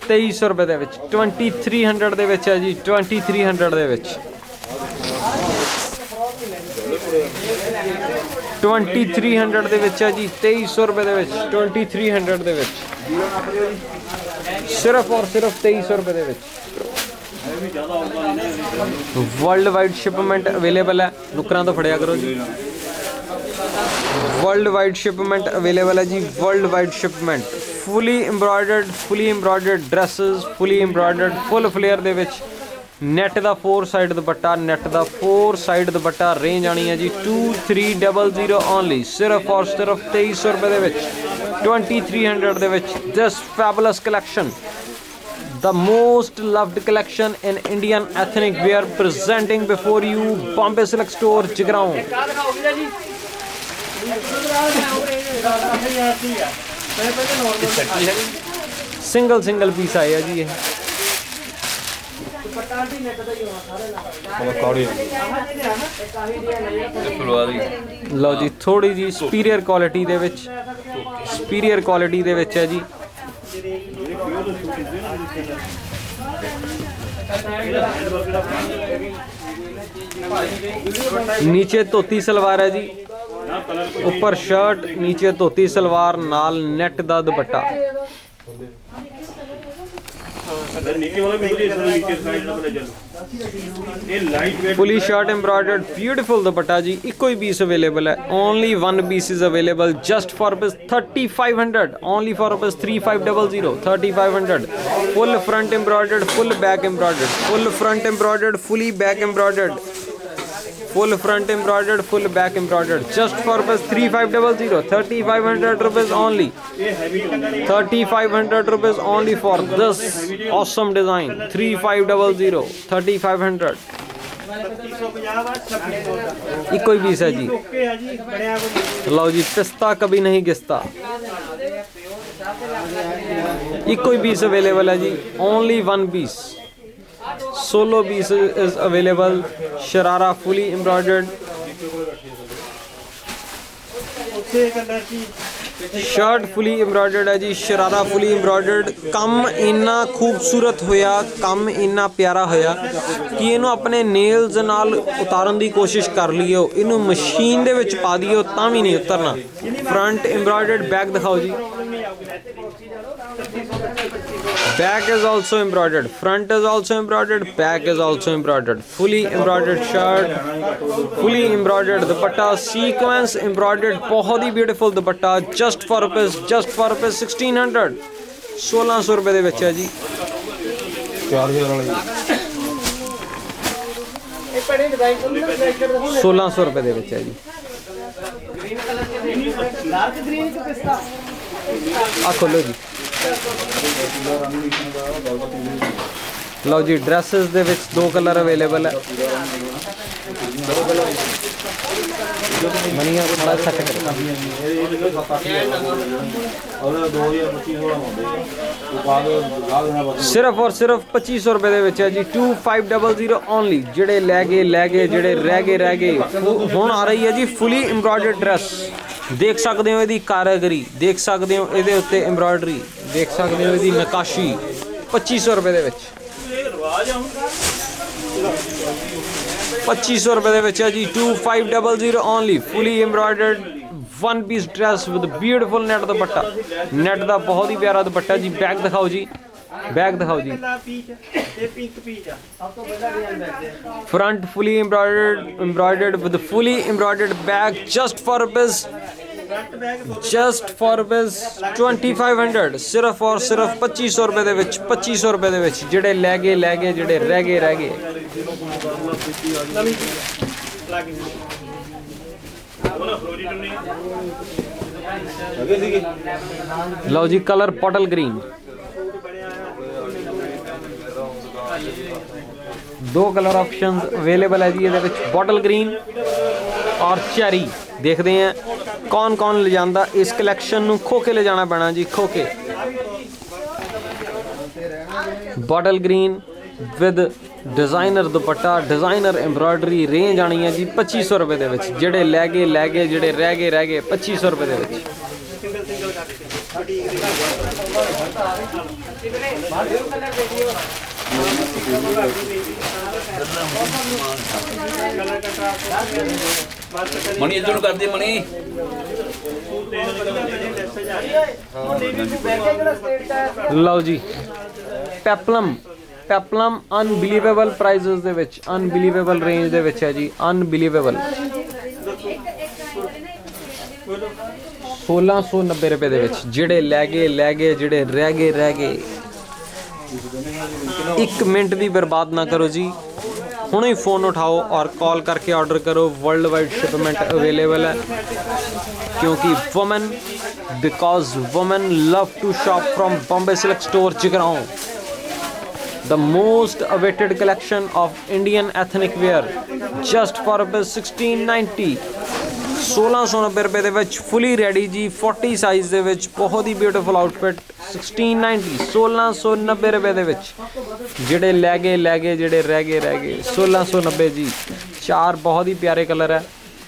S1: 2300 रुपए दे विच 2300 दे विच है जी 2300 दे विच 2300 दे विच है जी 2300 रुपए दे विच 2300 दे विच सिर्फ और सिर्फ 2300 रुपए दे विच वर्ल्ड वाइड शिपमेंट अवेलेबल है नुकरां तो फड़िया करो जी वर्ल्ड वाइड शिपमेंट अवेलेबल है जी world wide shipment fully embroidered dresses fully embroidered full flare दे विच नेट दा 4 साइड दुपट्टा नेट दा 4 साइड दुपट्टा रेंज आनी है जी 2300 ओनली सिर्फ और सिर्फ 2300 रुपए दे विच 2300 दे विच this fabulous collection the most loved collection in Indian ethnic wear presenting before you Bombay Silk Store Jigraon single piece आया जी ये लो जी थोड़ी जी सुपीरियर क्वालिटी दे विच है जी नीचे धोती सलवार है जी ऊपर शर्ट नीचे धोती सलवार नाल नेट दा dupatta fully shirt embroidered beautiful dupatta जी इको ही पीस अवेलेबल है only one piece is available just for rupees 3500 only for rupees 3500 3500 full front embroidered full back embroidered full front embroidered fully back embroidered full front embroidered full back embroidered just for rupees 3500 3500 rupees only 3500 rupees only for this awesome design 3500 3500 इको ही piece है जी लो जी पिस्ता कभी नहीं घिसता इको ही पीस अवेलेबल है जी only one piece solo piece is available sharara fully embroidered shirt fully embroidered है जी शरारा फुली एम्ब्रॉयडर्ड कम इन्ना खूबसूरत होया कम इन्ना प्यारा होया कि इनू अपने नेल्स नाल उतारन दी कोशिश कर लियो इनू मशीन दे विच पा दियो तां भी नहीं उतरना फ्रंट एम्ब्रॉयडर्ड बैक दिखाओ जी back is also embroidered front is also embroidered back is also embroidered fully embroidered shirt fully embroidered dupatta sequence embroidered बहुत ही beautiful dupatta just for rupees 1600 1600 रुपए दे विच है जी 4000 वाला 1600 रुपए दे विच है जी आ खोलो जी लो जी ड्रेसेस दे विच दो कलर अवेलेबल है मनिया थोड़ा सेट सिर्फ और सिर्फ 2500 रुपए दे विच है जी 2500 ओनली जेड़े लै गए जेड़े रह गए हुण आ रही है जी फुली एम्ब्रॉयडर्ड ड्रेस देख सकते हो इहदी कारीगरी देख सकते हो इहदे उत्ते एम्ब्रॉयडरी देख सकते हो इहदी नकाशी 2500 रुपए दे विच 2500 रुपए दे विच है जी 2500 only fully embroidered one piece dress with beautiful net dupatta net दा बहुत ही प्यारा दुपट्टा जी बैक दिखाओ जी बैक दिखाओ जी front fully embroidered with fully embroidered back just for rupees just for rupees 2500 सिर्फ और सिर्फ 2500 रुपए दे विच 2500 रुपए दे विच जिहड़े लै गए जिहड़े रह गए लो जी कलर पॉटल ग्रीन दो कलर ऑप्शंस अवेलेबल है जी ये बॉटल ग्रीन और चैरी देखते हैं कौन कौन ले जाता इस कलैक्शन नूं खो के ले जाना पैना जी खो के bottle green with designer dupatta designer embroidery range आनी है जी 2500 रुपए दे विच जिहड़े लै गए जिहड़े रह गए 2500 रुपए दे विच
S2: मणि इधर कर दे मणि
S1: लो जी पेपलम पेपलम अनबिलीवेबल प्राइजेस दे विच अनबिलीवेबल रेंज दे विच है जी अनबिलीवेबल 1690 रुपए दे विच जिहड़े लै गए जिहड़े रह गए एक मिनट भी बर्बाद ना करो जी हुणे ही फ़ोन उठाओ और कॉल करके ऑर्डर करो वर्ल्ड वाइड शिपमेंट अवेलेबल है क्योंकि women because women love to shop from Bombay silk store Jagraon the most awaited collection of Indian ethnic wear just for ₹1690 1690 रुपए दे विच फुली रेडी जी 40 साइज दे विच बहुत ही ब्यूटीफुल आउटफिट 1690 1690 रुपए दे विच जिहड़े लै गए जिहड़े रह गए 1690 जी चार बहुत ही प्यारे कलर है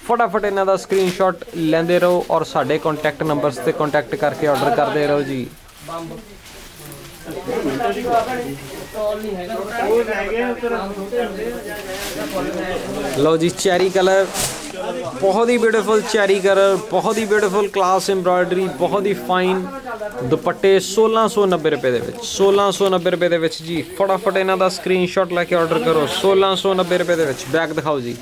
S1: फटाफट इन्हां दा स्क्रीनशॉट लेंदे रहो और साडे कॉन्टैक्ट नंबर्स ते कॉन्टैक्ट करके ऑर्डर करते रहो जी लो जी चेरी कलर बहुत ही ब्यूटीफुल चेरी कलर बहुत ही ब्यूटीफुल क्लास एम्ब्रॉयडरी बहुत ही फाइन दुपट्टे 1690 रुपए दे विच 1690 रुपए दे विच जी फटाफट इन्हां दा स्क्रीनशॉट लेके ऑर्डर करो 1690 रुपए दे विच बैक दिखाओ जी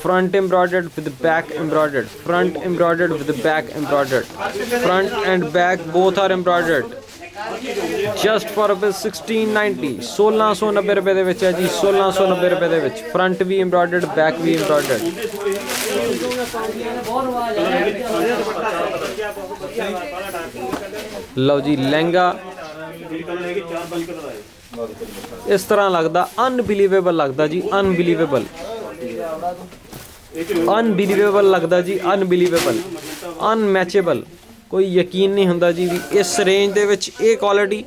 S1: front embroidered with back embroidered front embroidered with back embroidered front and back both are embroidered just for ₹1690 1690 रुपए दे विच है जी 1690 रुपए दे विच फ्रंट भी एम्ब्रॉयडर्ड बैक भी एम्ब्रॉयडर्ड लो जी लहंगा इस तरह लगता अनबिलीवेबल लगता जी अनबिलीवेबल अनबिलीवेबल लगता जी अनबिलीवेबल अनमैचेबल कोई यकीन नहीं होंदा जी भी इस रेंज दे विच ये क्वालिटी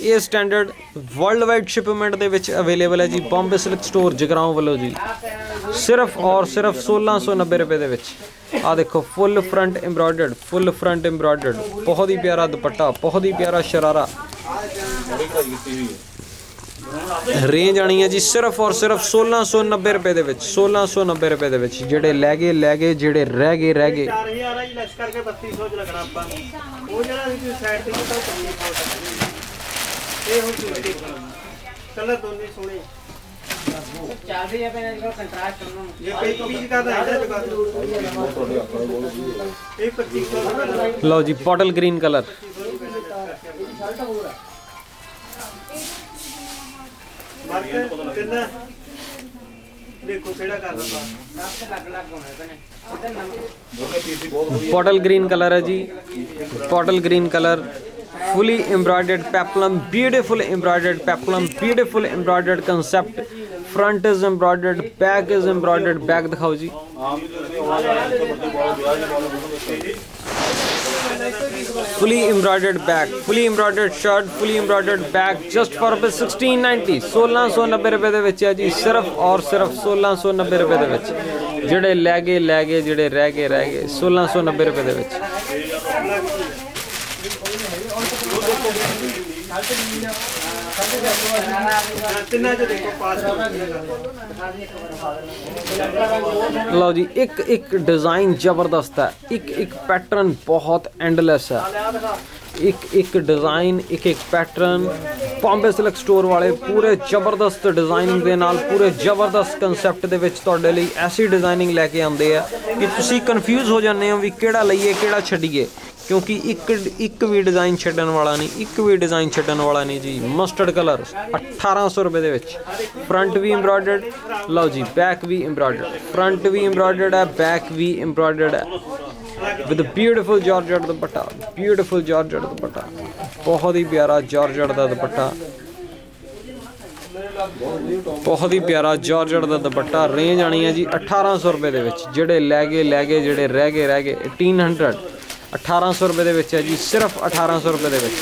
S1: ये स्टैंडर्ड वर्ल्ड वाइड शिपमेंट दे विच अवेलेबल है जी बॉम्बे सिल्क स्टोर जगराओं वालों जी सिर्फ और सिर्फ 1690 रुपए दे विच आ देखो फुल फ्रंट एम्ब्रॉयडर्ड बहुत ही प्यारा दुपट्टा बहुत ही प्यारा शरारा रेंज आनी है जी सिर्फ और सिर्फ 1690 रुपए दे विच 1690 रुपए दे विच जिहड़े लै गए जिहड़े रह गए
S3: कलर दोनों सोने
S1: लो जी bottle green colour bottle green colour है जी bottle green colour fully embroidered peplum beautiful embroidered concept front is embroidered back is embroidered back दिखाओ जी fully embroidered back fully embroidered shirt fully embroidered back just for ₹1690 1690 रुपए दे विच है जी सिर्फ और सिर्फ 1690 रुपए दे विच जिहड़े लै गए जिहड़े रह गए 1690 रुपए दे विच लो जी एक डिज़ाइन ज़बरदस्त है एक पैटर्न बहुत एंडलेस है ਇੱਕ ਡਿਜ਼ਾਈਨ, ਇੱਕ ਪੈਟਰਨ। ਬੰਬੇ ਸਿਲਕ ਸਟੋਰ ਵਾਲੇ ਪੂਰੇ ਜ਼ਬਰਦਸਤ ਡਿਜ਼ਾਈਨਿੰਗ ਦੇ ਨਾਲ, ਪੂਰੇ ਜ਼ਬਰਦਸਤ ਕਨਸੈਪਟ ਦੇ ਵਿੱਚ ਤੁਹਾਡੇ ਲਈ ਐਸੀ ਡਿਜ਼ਾਈਨਿੰਗ ਲੈ ਕੇ ਆਉਂਦੇ ਆ ਕਿ ਤੁਸੀਂ ਕਨਫਿਊਜ਼ ਹੋ ਜਾਂਦੇ ਹੋ ਵੀ ਕਿਹੜਾ ਲਈਏ ਕਿਹੜਾ ਛੱਡੀਏ, ਕਿਉਂਕਿ ਇੱਕ ਵੀ ਡਿਜ਼ਾਈਨ ਛੱਡਣ ਵਾਲਾ ਨਹੀਂ, ਇੱਕ ਵੀ ਡਿਜ਼ਾਈਨ ਛੱਡਣ ਵਾਲਾ ਨਹੀਂ ਜੀ। ਮਸਟਰਡ ਕਲਰ 1800 ਰੁਪਏ ਦੇ ਵਿੱਚ, ਫਰੰਟ ਵੀ ਐਮਬ੍ਰੋਇਡਰਡ, ਲਓ ਜੀ बैक भी एम्ब्रॉयडर्ड, फ्रंट भी एम्ब्रॉयडर्ड है, बैक भी एम्ब्रॉयडर्ड है with beautiful georgette dupatta, beautiful georgette दुपट्टा, बहुत ही प्यारा जॉर्जेट का दुपट्टा, बहुत ही प्यारा जॉर्जेट का दुपट्टा। रेंज आनी है जी 1800 रुपए दे विच, जेड़े लै गए जेड़े रह गए 1800 1800 रुपए दे विच है जी, सिर्फ 1800 रुपए दे विच।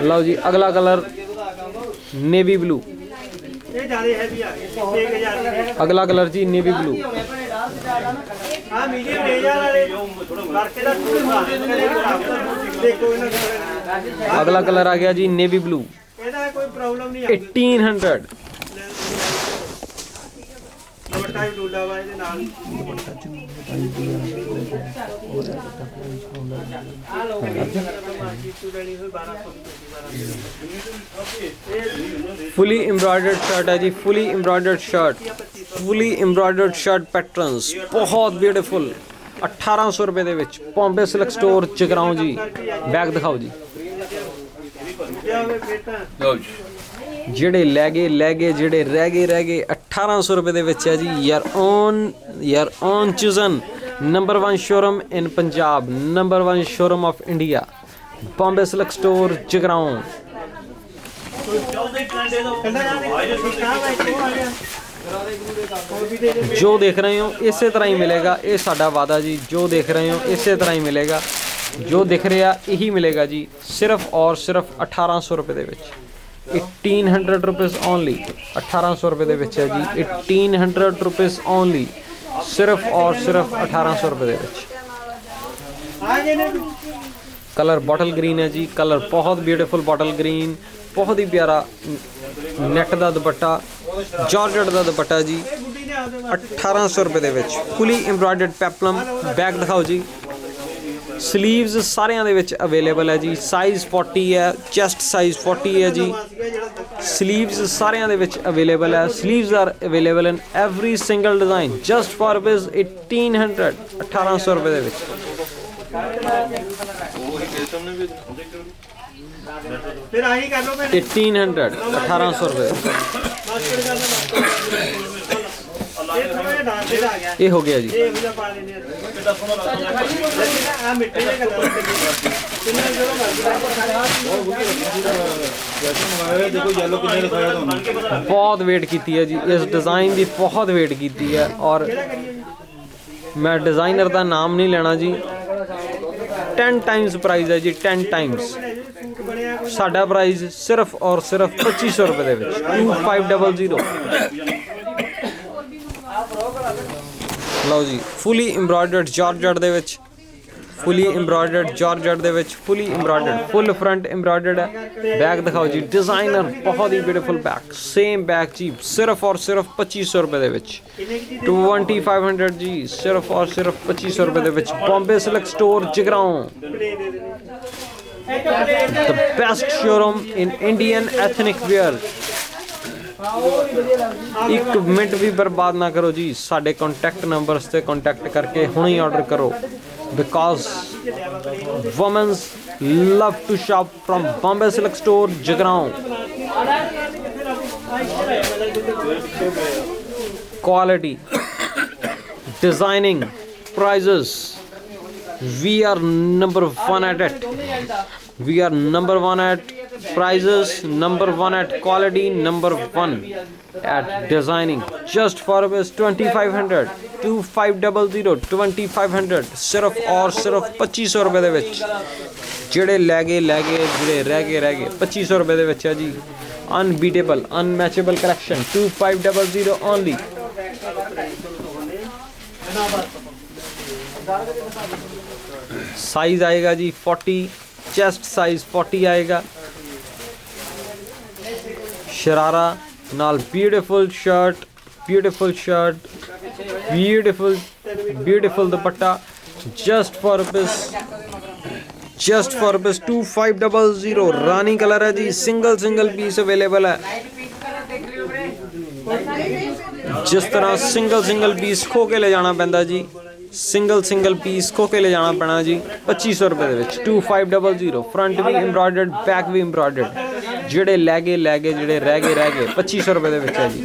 S1: लो जी अगला कलर नेवी ब्लू, अगला कलर जी नेवी ब्लू, अगला कलर आ गया जी navy blue 1800। Fully embroidered shirt है जी, fully embroidered shirt, fully embroidered shirt patterns, बहुत ब्यूटीफुल। 1800 रुपए दे विच, बॉम्बे सिल्क स्टोर जगराओं जी। बैग दिखाओ जी, जेड़े लै गए जेड़े रह गए 1800 रुपए दे विच है जी। यार on chosen number 1 showroom in Punjab, number 1 showroom of India, Bombay silk store Jagraon. जो देख रहे हो इसे तरह ही मिलेगा, ये साडा वादा जी। जो देख रहे हो इसे तरह ही मिलेगा, जो दिख रहा यही मिलेगा जी, सिर्फ और सिर्फ 1800 रुपए दे विच। 1800 रुपीज़ ओनली, 1800 रुपए दे विच है जी। 1800 रुपीज़ ओनली, सिर्फ और सिर्फ 1800 रुपए दे विच। कलर बॉटल ग्रीन है जी, कलर बहुत ब्यूटीफुल बॉटल ग्रीन, बहुत ही प्यारा नेट का दुपट्टा, जॉर्जेट का दुपट्टा जी। 1800 रुपए दे विच, फुली एम्ब्रॉयडर्ड पेपलम। बैग दिखाओ जी, स्लीव्स सारिਆਂ ਦੇ ਵਿੱਚ अवेलेबल है जी, साइज 40 है, चेस्ट साइज 40 है जी। स्लीव्स सारिਆਂ ਦੇ ਵਿੱਚ अवेलेबल है, sleeves are available in every single design just for rupees 1800, 1800 रुपए ਦੇ ਵਿੱਚ। फिर आही कर लो 1800, 1800 रुपए। ये हो गया जी। बहुत वेट की है जी इस डिज़ाइन की, बहुत वेट की है, और मैं डिज़ाइनर का नाम नहीं लेना जी। 10 टाइम्स प्राइस है जी, 10 टाइम्स। साडा प्राइस सिर्फ और सिर्फ 2500 रुपए दे विच, 2500। लो जी फुली एम्ब्रॉयडर्ड जॉर्जेट दे विच, फुली एम्ब्रॉयडर्ड जॉर्जेट दे विच, fully embroidered, full front embroidered है। बैग दिखाओ जी, डिज़ाइनर बहुत ही ब्यूटीफुल बैग, सेम बैग जी, सिर्फ और सिर्फ 2500 रुपए दे विच, 2500 जी, सिर्फ और सिर्फ 2500 रुपए दे विच। Bombay silk store Jagraon, the best showroom in Indian ethnic wear. एक मिनट भी बर्बाद ना करो जी, साढ़े कॉन्टैक्ट नंबर्स से कॉन्टैक्ट करके हुणे ही ऑर्डर करो, because womens love to shop from Bombay silk store Jagraon. Quality, designing, prices, we are number 1 at it. We are number 1 at prices, number 1 at quality, number 1 at designing. Just for rupees 2500, 2500, 2500, सिर्फ और सिर्फ 2500 रुपए दे विच। जेड़े लै गए जेड़े रह गए 2500 रुपए दे विच है जी। Unbeatable, unmatchable collection, 2500 only. Size आएगा जी 40, चेस्ट साइज 40 आएगा। शरारा नाल beautiful shirt, beautiful shirt, beautiful dupatta, just for rupees just for rupees 2500 रानी कलर है जी सिंगल पीस अवेलेबल है जिस तरह सिंगल पीस खो के ले जाना पैंदा जी सिंगल पीस खो के ले जाना पैना जी 2500 रुपए दे विच 2500 फ्रंट भी एम्ब्रॉयडर्ड बैक भी एम्ब्रॉयडर्ड जेड़े लै गए जेड़े रह गए 2500 रुपए दे विच है जी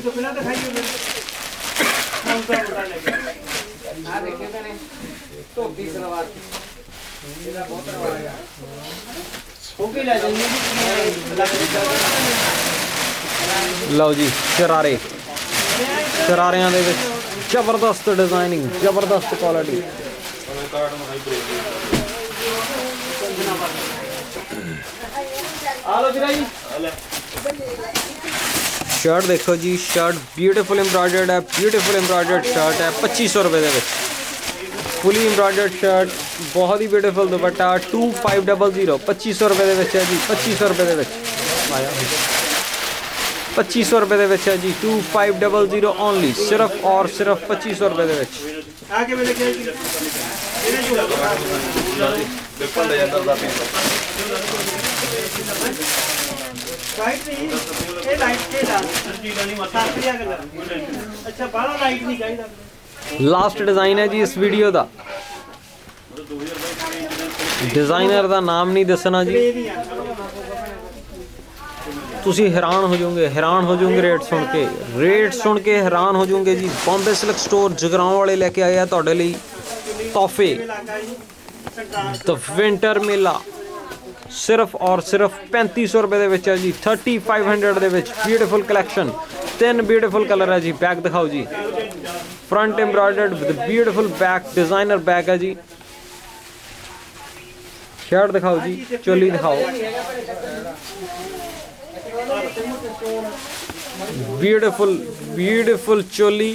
S1: लो जी शरारियां दे विच जबरदस्त डिजाइनिंग जबरदस्त क्वालिटी शर्ट देखो जी शर्ट ब्यूटीफुल एम्ब्रॉयडर्ड है ब्यूटीफुल एम्ब्रॉयडर्ड शर्ट है 2500 रुपए दे विच फुली एम्ब्रॉयडर्ड शर्ट बहुत ही ब्यूटीफुल दुपट्टा 2500 2500 रुपए दे विच है जी 2500 रुपए दे विच 2500 रुपए दे विच है जी 2500 ओनली सिर्फ और सिर्फ 2500 रुपए दे विच लास्ट डिजाइन है जी इस वीडियो का डिजाइनर का नाम नहीं दसना जी तुसी हैरान हो जाओगे रेट सुन के हैरान हो जाओगे जी बॉम्बे सिल्क स्टोर जगराओं वाले लेके आए हैं तुहाडे लई तोहफे द विंटर मेला सिर्फ और सिर्फ 3500 रुपए दे विच है जी 3500 दे विच ब्यूटीफुल कलैक्शन 3 ब्यूटीफुल कलर है जी बैक दिखाओ जी front embroidered with beautiful back designer back है जी शर्ट दिखाओ जी चोली दिखाओ beautiful choli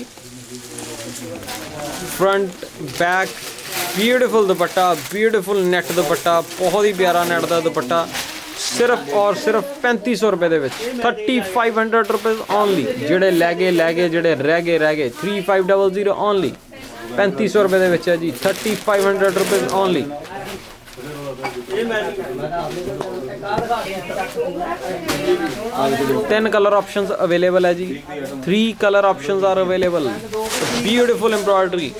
S1: front back beautiful dupatta beautiful net dupatta बहुत ही प्यारा नेट का दुपट्टा सिर्फ और सिर्फ 3500 रुपए दे विच 3500 रुपीज़ ओनली जेड़े लै गए जेड़े रह गए 3500 ओनली 3500 रुपए दे विच है जी 3500 rupees only ten colour options available है जी 3 colour options are available beautiful embroidery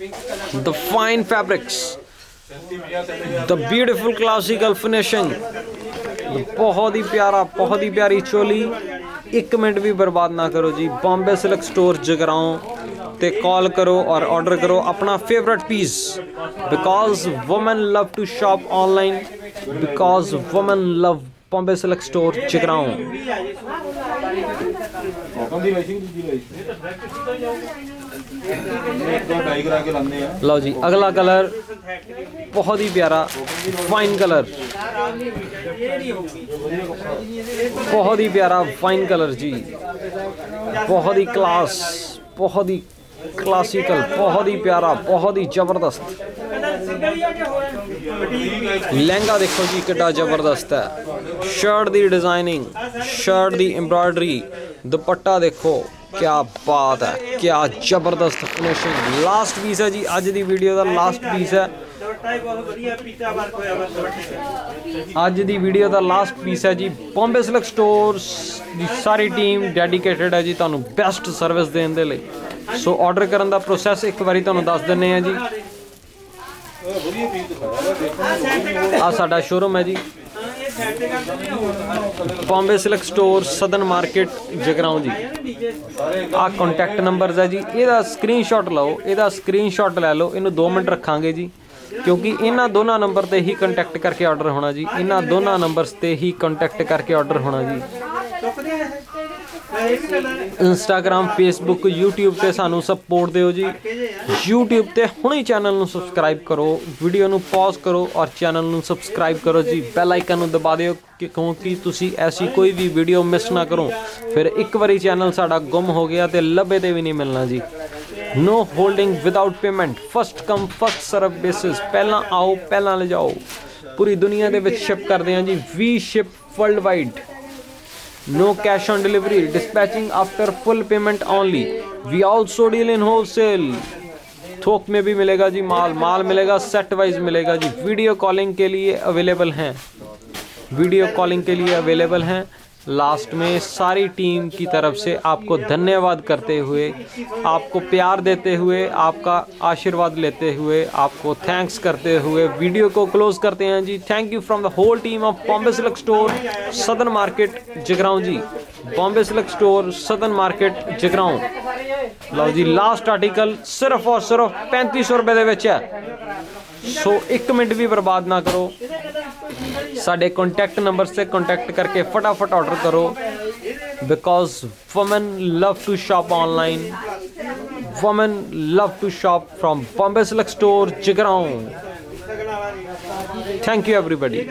S1: the fine fabrics the beautiful classical finishing बहुत ही प्यारी चोली 1 मिनट भी बर्बाद ना करो जी बॉम्बे सिल्क स्टोर जगराओं ते कॉल करो और ऑर्डर करो अपना favourite piece because women love to shop online because women love Bombay silk store Jagraon लो जी अगला कलर बहुत ही प्यारा फाइन कलर बहुत ही प्यारा फाइन कलर जी बहुत ही क्लास बहुत ही क्लासिकल बहुत ही प्यारा बहुत ही जबरदस्त लहंगा देखो जी कितना जबरदस्त है शर्ट दी डिजाइनिंग शर्ट दी एम्ब्रॉयडरी दुपट्टा देखो क्या बात है क्या जबरदस्त फिनिशिंग लास्ट पीस है जी अज दी वीडियो का लास्ट पीस है अज दी वीडियो का लास्ट पीस है जी बॉम्बे सिल्क स्टोर दी सारी टीम डेडिकेटेड है जी तुहानू बेस्ट सर्विस देने दे लई सो ऑर्डर करने का प्रोसैस एक बारी तुहानू दस दिंदे हैं जी आ साडा शोरूम है जी बॉम्बे सिल्क स्टोर सदन मार्केट जगराओं जी आ कॉन्टैक्ट नंबर है जी ਇਹਦਾ स्क्रीनशॉट लो ਇਹਦਾ स्क्रीनशॉट ले लो इनू 2 मिनट रखांगे जी क्योंकि इन्हां दोनों नंबर ते ही कॉन्टैक्ट करके ऑर्डर होना जी इन्हां दोनों नंबर्स ते ही कॉन्टैक्ट करके ऑर्डर होना जी इंस्टाग्राम फेसबुक यूट्यूब ते सानू सपोर्ट दिओ जी यूट्यूब ते हुणे चैनल नू सबसक्राइब करो वीडियो नू पॉज करो और चैनल नू सबसक्राइब करो जी बैल आइकन नू दबा दिओ क्योंकि तुसी ऐसी कोई भी वीडियो मिस ना करो फिर एक बारी चैनल साडा गुम हो गया ते लभे ते भी नहीं मिलना जी no holding without payment first come first serve basis पहला आओ पहला ले जाओ पूरी दुनिया दे विच शिप करदे हां जी we ship world wide No cash on delivery, dispatching after full payment only. We also deal in wholesale. थोक में भी मिलेगा जी माल मिलेगा सेट वाइज मिलेगा जी। वीडियो कॉलिंग के लिए अवेलेबल हैं, वीडियो कॉलिंग के लिए अवेलेबल हैं। लास्ट में सारी टीम की तरफ से आपको धन्यवाद करते हुए, आपको प्यार देते हुए, आपका आशीर्वाद लेते हुए, आपको थैंक्स करते हुए वीडियो को क्लोज करते हैं जी। Thank you from the whole team of Bombay silk store southern market Jagraon जी। Bombay silk store southern market Jagraon. लो जी लास्ट आर्टिकल सिर्फ और सिर्फ 3500 रुपए ਦੇ ਵਿੱਚ ਹੈ। सो 1 मिनट भी बर्बाद ना करो, साढ़े कॉन्टैक्ट नंबर से कॉन्टैक्ट करके फटाफट ऑर्डर करो, because women love to shop online, women love to shop from Bombay silk store Jagraon. Thank you everybody.